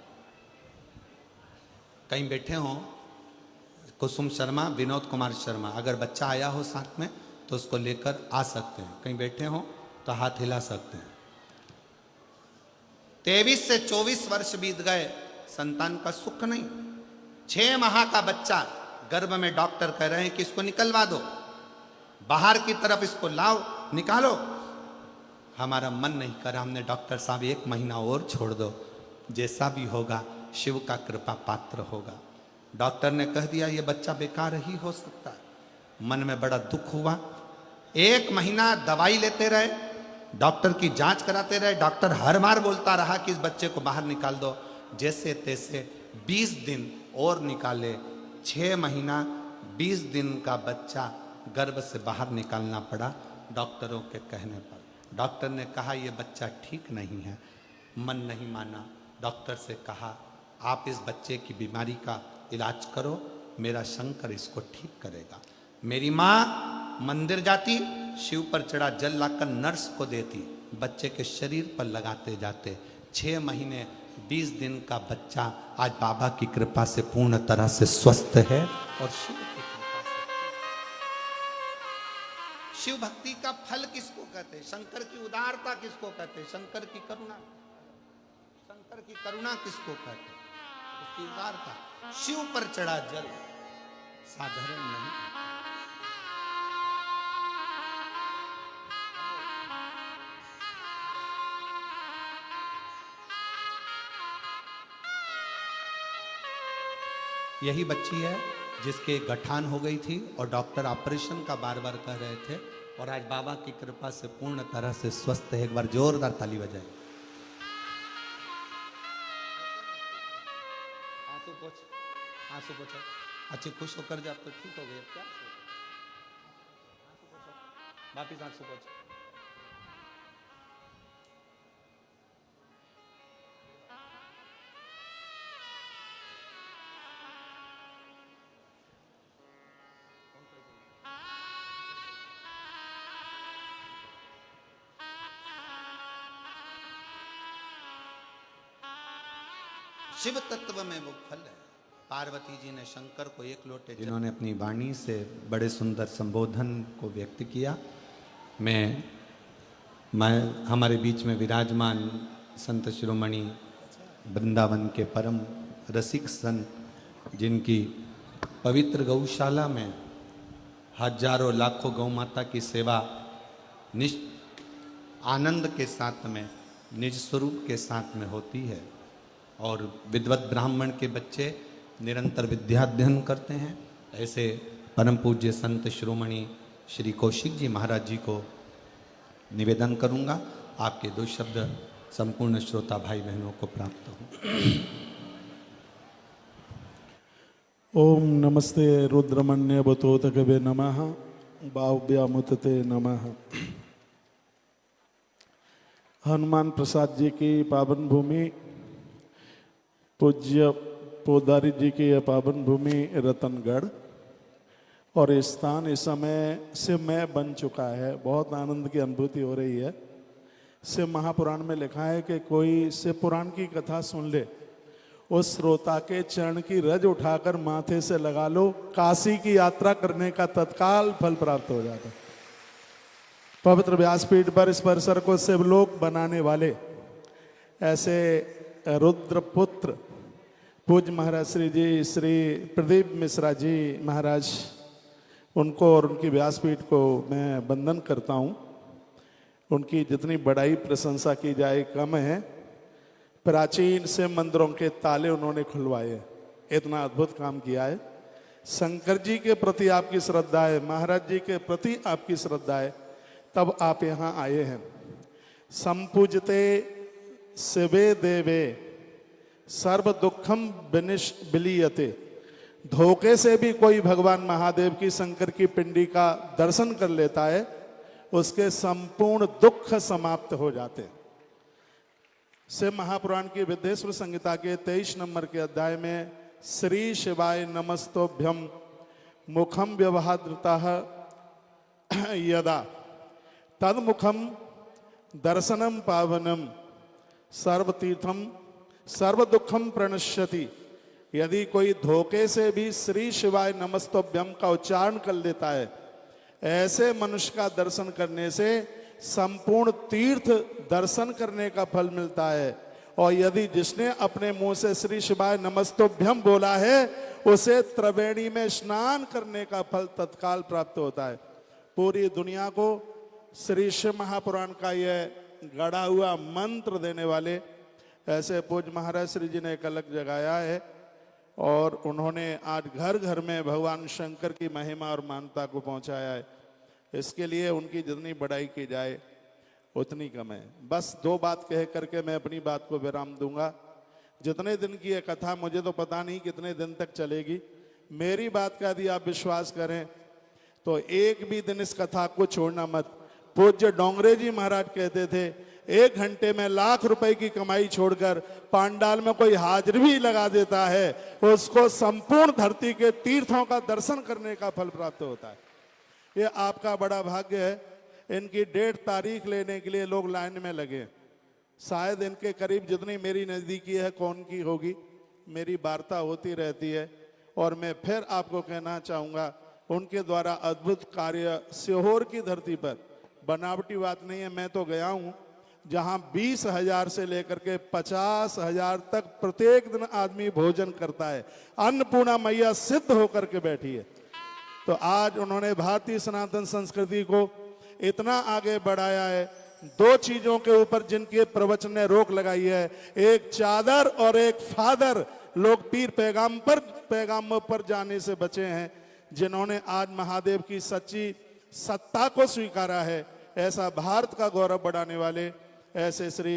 कहीं बैठे हों कुसुम शर्मा, विनोद कुमार शर्मा, अगर बच्चा आया हो साथ में तो उसको लेकर आ सकते हैं। कहीं बैठे हो तो हाथ हिला सकते हैं। 23 से 24 वर्ष बीत गए, संतान का सुख नहीं। 6 माह का बच्चा गर्भ में, डॉक्टर कह रहे हैं कि इसको निकलवा दो, बाहर की तरफ इसको लाओ, निकालो। हमारा मन नहीं करा, हमने डॉक्टर साहब 1 महीना और छोड़ दो, जैसा भी होगा शिव का कृपा पात्र होगा। डॉक्टर ने कह दिया ये बच्चा बेकार ही हो सकता है। मन में बड़ा दुख हुआ। 1 महीना दवाई लेते रहे, डॉक्टर की जांच कराते रहे। डॉक्टर हर बार बोलता रहा कि इस बच्चे को बाहर निकाल दो। जैसे तैसे 20 दिन और निकाले, 6 महीना 20 दिन का बच्चा गर्भ से बाहर निकालना पड़ा डॉक्टरों के कहने पर। डॉक्टर ने कहा ये बच्चा ठीक नहीं है। मन नहीं माना, डॉक्टर से कहा आप इस बच्चे की बीमारी का इलाज करो, मेरा शंकर इसको ठीक करेगा। मेरी माँ मंदिर जाती, शिव पर चढ़ा जल लाकर नर्स को देती, बच्चे के शरीर पर लगाते जाते। 6 महीने 20 दिन का बच्चा आज बाबा की कृपा से पूर्ण तरह से स्वस्थ है। और शिव की कृपा से, शिव भक्ति का फल किसको कहते हैं? शंकर की उदारता किसको कहते हैं? शंकर की करुणा। शंकर की करुणा किसको कहते हैं? उसकी उदारता। शिव पर चढ़ा जल साधारण नहीं। यही बच्ची है जिसके गठान हो गई थी और डॉक्टर ऑपरेशन का बार बार कह रहे थे, और आज बाबा की कृपा से पूर्ण तरह से स्वस्थ है। एक बार जोरदार ताली बजाए। आंसू पोछो। अच्छे खुश होकर जा तो ठीक हो गए। क्या वापिस आंसू पोछो। शिव तत्व में वो फल है। पार्वती जी ने शंकर को 1 लोटे, जिन्होंने अपनी वाणी से बड़े सुंदर संबोधन को व्यक्त किया। मैं हमारे बीच में विराजमान संत शिरोमणि वृंदावन के परम रसिक संत, जिनकी पवित्र गौशाला में हजारों लाखों गौ माता की सेवा आनंद के साथ में, निज स्वरूप के साथ में होती है, और विद्वत ब्राह्मण के बच्चे निरंतर विद्याध्ययन करते हैं। ऐसे परम पूज्य संत शिरोमणि श्री कौशिक जी महाराज जी को निवेदन करूंगा, आपके 2 शब्द संपूर्ण श्रोता भाई बहनों को प्राप्त हो। ओम नमस्ते रुद्रमन्य बतोतकवे नमः बाव्यामुतते नमः। हनुमान प्रसाद जी की पावन भूमि, पूज्य पोदारी जी की यह पावन भूमि रतनगढ़, और इस स्थान इस समय शिव में बन चुका है। बहुत आनंद की अनुभूति हो रही है। शिव महापुराण में लिखा है कि कोई शिव पुराण की कथा सुन ले, उस श्रोता के चरण की रज उठाकर माथे से लगा लो, काशी की यात्रा करने का तत्काल फल प्राप्त हो जाता है। पवित्र व्यासपीठ पर इस परिसर को शिवलोक बनाने वाले ऐसे रुद्रपुत्र पूज्य महाराज श्री जी श्री प्रदीप मिश्रा जी महाराज, उनको और उनकी व्यासपीठ को मैं वंदन करता हूँ। उनकी जितनी बड़ाई प्रशंसा की जाए कम है। प्राचीन से मंदिरों के ताले उन्होंने खुलवाए, इतना अद्भुत काम किया है। शंकर जी के प्रति आपकी श्रद्धा है, महाराज जी के प्रति आपकी श्रद्धा है, तब आप यहाँ आए हैं। संपूजते शिवे देवे सर्व दुखम विलीयते। धोखे से भी कोई भगवान महादेव की शंकर की पिंडी का दर्शन कर लेता है, उसके संपूर्ण दुख समाप्त हो जाते हैं। शिव महापुराण की विद्येश्वर संहिता के 23 नंबर के अध्याय में श्री शिवाय नमस्तोभ्यम मुखम व्यवहारतः यदा तदमुखम दर्शनम पावनम सर्वतीर्थम सर्वदुखम प्रणश्यति। यदि कोई धोखे से भी श्री शिवाय नमस्तोभ्यम का उच्चारण कर लेता है, ऐसे मनुष्य का दर्शन करने से संपूर्ण तीर्थ दर्शन करने का फल मिलता है। और यदि जिसने अपने मुंह से श्री शिवाय नमस्तोभ्यम बोला है, उसे त्रिवेणी में स्नान करने का फल तत्काल प्राप्त होता है। पूरी दुनिया को श्री शिव महापुराण का यह गढ़ा हुआ मंत्र देने वाले ऐसे पूज्य महाराज श्री जी ने एक अलग जगाया है, और उन्होंने आज घर घर में भगवान शंकर की महिमा और मान्यता को पहुंचाया है। इसके लिए उनकी जितनी बड़ाई की जाए उतनी कम है। बस दो बात कह करके मैं अपनी बात को विराम दूंगा। जितने दिन की ये कथा, मुझे तो पता नहीं कितने दिन तक चलेगी, मेरी बात का यदि आप विश्वास करें तो एक भी दिन इस कथा को छोड़ना मत। पूज्य डोंगरे जी महाराज कहते थे, 1 घंटे में लाख रुपए की कमाई छोड़कर पांडाल में कोई हाजिरी भी लगा देता है, उसको संपूर्ण धरती के तीर्थों का दर्शन करने का फल प्राप्त होता है। ये आपका बड़ा भाग्य है। इनकी डेट तारीख लेने के लिए लोग लाइन में लगे। शायद इनके करीब जितनी मेरी नजदीकी है, कौन की होगी, मेरी वार्ता होती रहती है। और मैं फिर आपको कहना चाहूंगा, उनके द्वारा अद्भुत कार्य सीहोर की धरती पर, बनावटी बात नहीं है, मैं तो गया हूं जहां 20,000 से लेकर के 50,000 तक प्रत्येक दिन आदमी भोजन करता है। अन्नपूर्णा मैया सिद्ध होकर के बैठी है। तो आज उन्होंने भारतीय सनातन संस्कृति को इतना आगे बढ़ाया है। 2 चीजों के ऊपर जिनके प्रवचन ने रोक लगाई है, एक चादर और एक फादर। लोग पीर पैगाम पर जाने से बचे हैं। जिन्होंने आज महादेव की सच्ची सत्ता को स्वीकारा है, ऐसा भारत का गौरव बढ़ाने वाले ऐसे श्री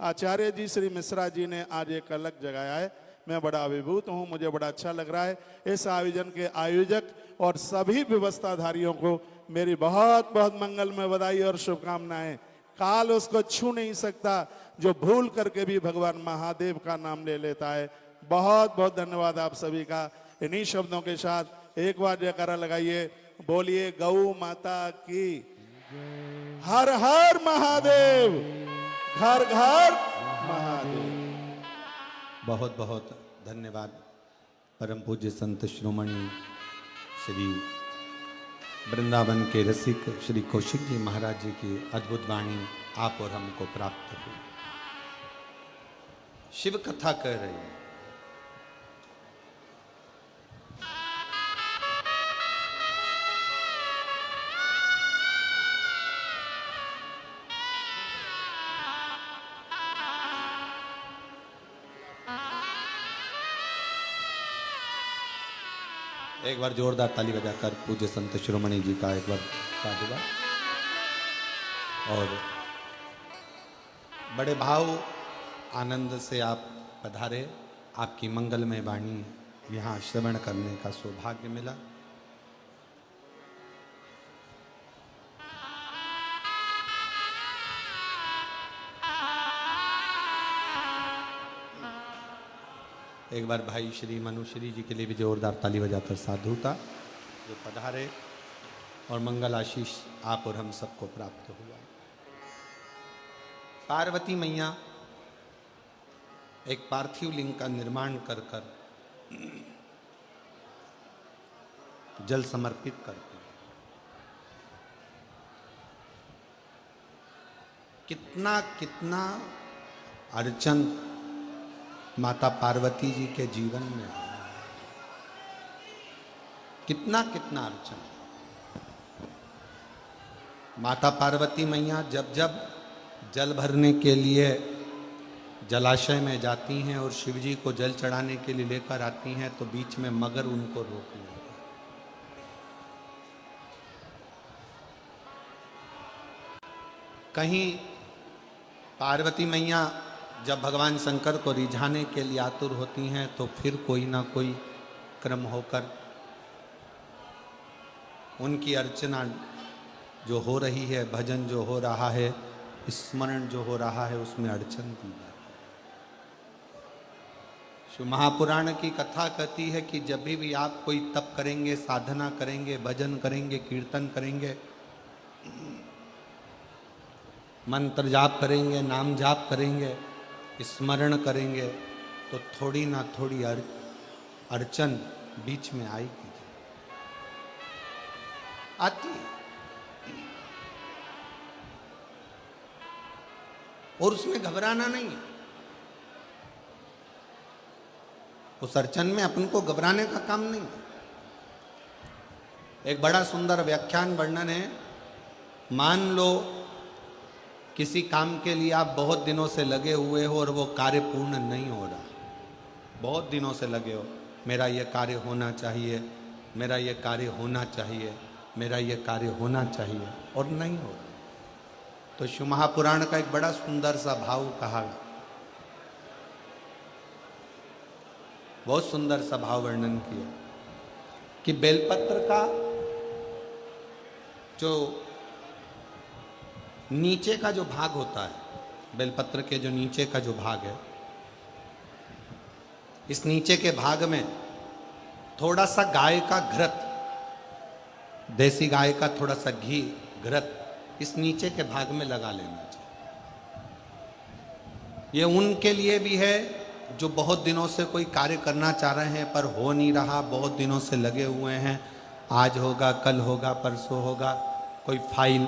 आचार्य जी, श्री मिश्रा जी ने आज एक अलग जगाया है। मैं बड़ा अभिभूत हूँ, मुझे बड़ा अच्छा लग रहा है। इस आयोजन के आयोजक और सभी व्यवस्थाधारियों को मेरी बहुत बहुत मंगलमय बधाई और शुभकामनाएं। काल उसको छू नहीं सकता जो भूल करके भी भगवान महादेव का नाम ले लेता है। बहुत बहुत धन्यवाद आप सभी का। इन्हीं शब्दों के साथ एक बार जयकारा लगाइए, बोलिए गौ माता की हर हर महादेव, घर घर महादेव। बहुत बहुत धन्यवाद परम पूज्य संत श्रोमणी श्री वृंदावन के रसिक श्री कौशिक जी महाराज जी की अद्भुत वाणी आप और हमको प्राप्त हुई। शिव कथा कह रही है। एक बार जोरदार ताली बजाकर पूज्य संत शिरोमणि जी का एक बार साधुवाद। और बड़े भाव आनंद से आप पधारे। आपकी मंगलमय वाणी यहाँ श्रवण करने का सौभाग्य मिला। एक बार भाई श्री मनुश्री जी के लिए भी जोरदार ताली बजाकर साधुता जो पधारे और मंगल आशीष आप और हम सबको प्राप्त हुआ। पार्वती मैया एक पार्थिव लिंग का निर्माण कर कर जल समर्पित करते हैं। कितना कितना अर्चन माता पार्वती जी के जीवन में, कितना कितना अर्चन। माता पार्वती मैया जब जब जल भरने के लिए जलाशय में जाती हैं और शिव जी को जल चढ़ाने के लिए लेकर आती हैं, तो बीच में मगर उनको रोक लेता है। कहीं पार्वती मैया जब भगवान शंकर को रिझाने के लिए आतुर होती हैं तो फिर कोई ना कोई क्रम होकर उनकी अर्चना जो हो रही है, भजन जो हो रहा है, स्मरण जो हो रहा है, उसमें अड़चन दी जाती है। शिव महापुराण की कथा कहती है कि जब भी आप कोई तप करेंगे, साधना करेंगे, भजन करेंगे, कीर्तन करेंगे, मंत्र जाप करेंगे, नाम जाप करेंगे, स्मरण करेंगे, तो थोड़ी ना थोड़ी अड़चन बीच में आएगी, आती है। और उसमें घबराना नहीं है। उस अड़चन में अपन को घबराने का काम नहीं है। एक बड़ा सुंदर व्याख्यान वर्णन है। मान लो किसी काम के लिए आप बहुत दिनों से लगे हुए हो और वो कार्य पूर्ण नहीं हो रहा, बहुत दिनों से लगे हो, मेरा ये कार्य होना चाहिए, मेरा ये कार्य होना चाहिए, मेरा ये कार्य होना चाहिए, और नहीं हो रहा। तो शिव महापुराण का एक बड़ा सुंदर सा भाव कहा, बहुत सुंदर सा भाव वर्णन किया कि बेलपत्र का जो नीचे का जो भाग होता है, बेलपत्र के जो नीचे का जो भाग है, इस नीचे के भाग में थोड़ा सा गाय का घृत, देसी गाय का थोड़ा सा घी, घृत इस नीचे के भाग में लगा लेना चाहिए। ये उनके लिए भी है जो बहुत दिनों से कोई कार्य करना चाह रहे हैं पर हो नहीं रहा, बहुत दिनों से लगे हुए हैं, आज होगा, कल होगा, परसों होगा, कोई फाइल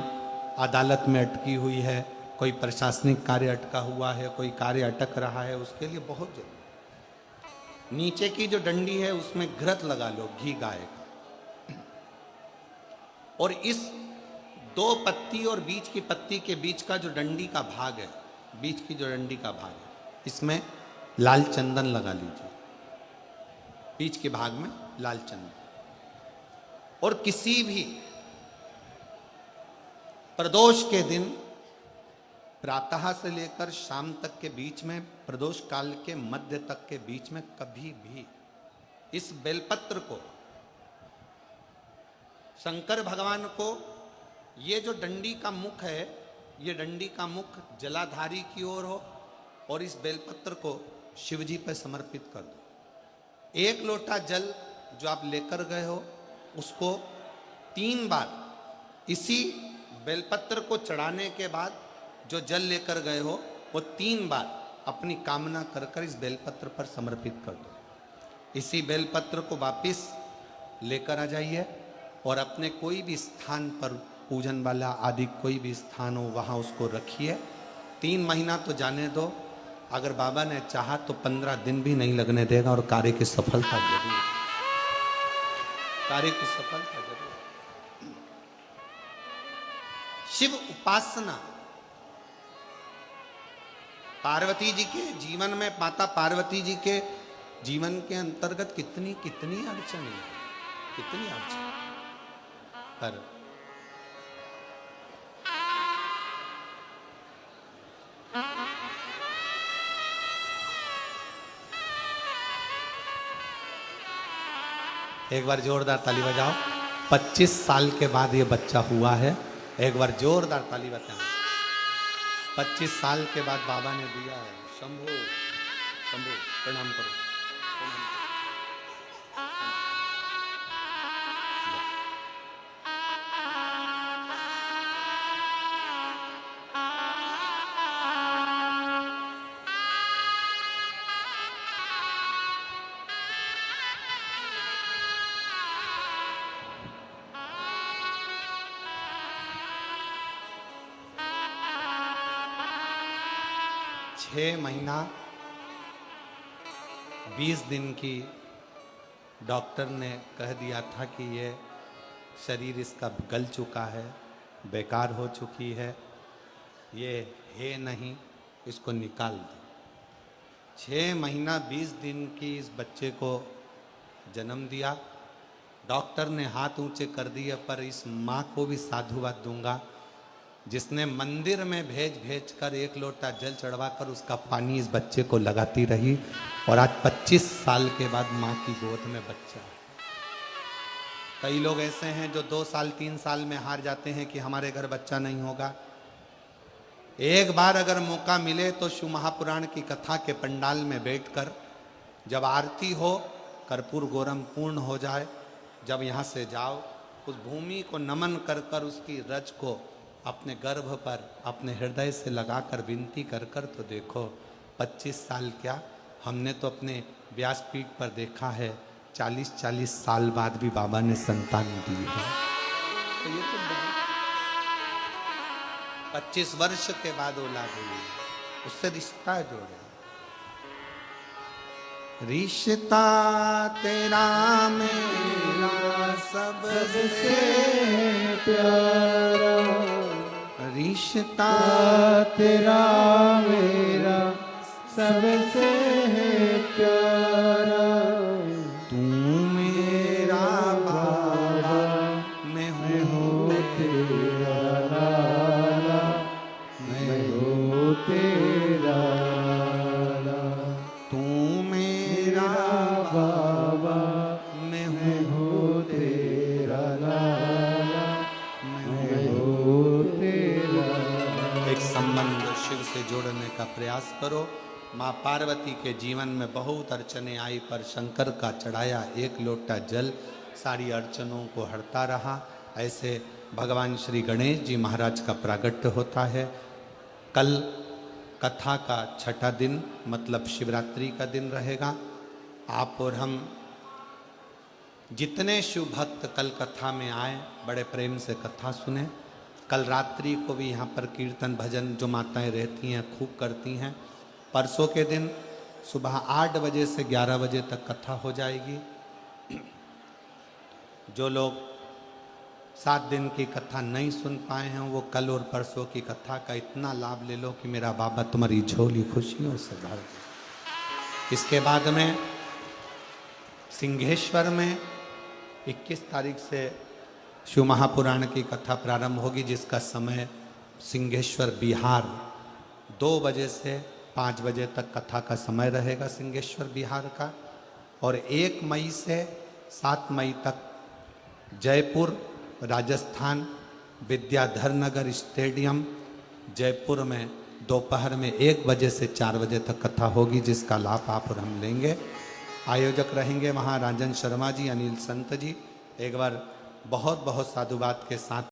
अदालत में अटकी हुई है, कोई प्रशासनिक कार्य अटका हुआ है, कोई कार्य अटक रहा है, उसके लिए बहुत जरूरी। नीचे की जो डंडी है उसमें घृत लगा लो, घी गाय का, और इस दो पत्ती और बीच की पत्ती के बीच का जो डंडी का भाग है, बीच की जो डंडी का भाग है, इसमें लाल चंदन लगा लीजिए, बीच के भाग में लाल चंदन। और किसी भी प्रदोष के दिन प्रातः से लेकर शाम तक के बीच में, प्रदोष काल के मध्य तक के बीच में कभी भी इस बेलपत्र को शंकर भगवान को, ये जो डंडी का मुख है, ये डंडी का मुख जलाधारी की ओर हो और इस बेलपत्र को शिव जी पर समर्पित कर दो। एक लोटा जल जो आप लेकर गए हो उसको 3 बार इसी बेलपत्र को चढ़ाने के बाद जो जल लेकर गए हो वो 3 बार अपनी कामना कर कर इस बेलपत्र पर समर्पित कर दो। इसी बेलपत्र को वापिस लेकर आ जाइए और अपने कोई भी स्थान पर, पूजन वाला आदि कोई भी स्थान हो, वहाँ उसको रखिए। 3 महीना तो जाने दो, अगर बाबा ने चाहा तो 15 दिन भी नहीं लगने देगा और कार्य की सफलता जरूर, कार्य की सफलता जरूर। शिव उपासना पार्वती जी के जीवन में, माता पार्वती जी के जीवन के अंतर्गत कितनी कितनी अड़चन है, कितनी अड़चन, पर एक बार जोरदार ताली बजाओ। 25 साल के बाद ये बच्चा हुआ है, एक बार जोरदार ताली बजाओ। 25 साल के बाद बाबा ने दिया है। शंभो शंभो, प्रणाम करो, प्रणाम करो। 6 महीना 20 दिन की डॉक्टर ने कह दिया था कि ये शरीर इसका गल चुका है, बेकार हो चुकी है, ये है नहीं, इसको निकाल दो। 6 महीना 20 दिन की इस बच्चे को जन्म दिया। डॉक्टर ने हाथ ऊंचे कर दिए, पर इस माँ को भी साधुवाद दूंगा जिसने मंदिर में भेज भेज कर 1 लोटा जल चढ़वाकर उसका पानी इस बच्चे को लगाती रही, और आज 25 साल के बाद माँ की गोद में बच्चा है। कई लोग ऐसे हैं जो 2 साल 3 साल में हार जाते हैं कि हमारे घर बच्चा नहीं होगा। एक बार अगर मौका मिले तो शिव महापुराण की कथा के पंडाल में बैठकर जब आरती हो, कर्पूर गौरम पूर्ण हो जाए, जब यहाँ से जाओ, उस भूमि को नमन कर कर उसकी रज को अपने गर्भ पर अपने हृदय से लगाकर विनती कर कर तो देखो, 25 साल क्या, हमने तो अपने व्यासपीठ पर देखा है 40-40 साल बाद भी बाबा ने संतान दी है। तो ये तो 25 वर्ष के बाद औलाद हुई, उससे रिश्ता जोड़े। रिश्ता तेरा मेरा सबसे प्यारा, रिश्ता तेरा मेरा सबसे प्यारा, तू मेरा बाबा, मैं हूँ तेरा लाला, मैं हूँ तेरा लाला, तू मेरा बाबा मैं मैं हूँ हूँ तेरा लाला, मैं हूँ तेरा लाला। एक संबंध शिव से जोड़ने का प्रयास करो। माँ पार्वती के जीवन में बहुत अड़चने आई, पर शंकर का चढ़ाया 1 लोटा जल सारी अड़चनों को हरता रहा। ऐसे भगवान श्री गणेश जी महाराज का प्रागट्य होता है। कल कथा का 6ठा दिन मतलब शिवरात्रि का दिन रहेगा। आप और हम जितने शिव भक्त कल कथा में आए, बड़े प्रेम से कथा सुने। कल रात्रि को भी यहाँ पर कीर्तन भजन जो माताएं रहती हैं खूब करती हैं। परसों के दिन सुबह 8 बजे से 11 बजे तक कथा हो जाएगी। जो लोग 7 दिन की कथा नहीं सुन पाए हैं वो कल और परसों की कथा का इतना लाभ ले लो कि मेरा बाबा तुम्हारी झोली खुशियों से भर दे। इसके बाद में सिंहेश्वर में 21 तारीख से शिव महापुराण की कथा प्रारंभ होगी, जिसका समय सिंहेश्वर बिहार 2 बजे से 5 बजे तक कथा का समय रहेगा सिंहेश्वर बिहार का। और 1 मई से 7 मई तक जयपुर राजस्थान विद्याधर नगर स्टेडियम जयपुर में दोपहर में 1 बजे से 4 बजे तक कथा होगी, जिसका लाभ आप और हम लेंगे। आयोजक रहेंगे वहाँ राजन शर्मा जी, अनिल संत जी। एक बार बहुत बहुत साधुवाद के साथ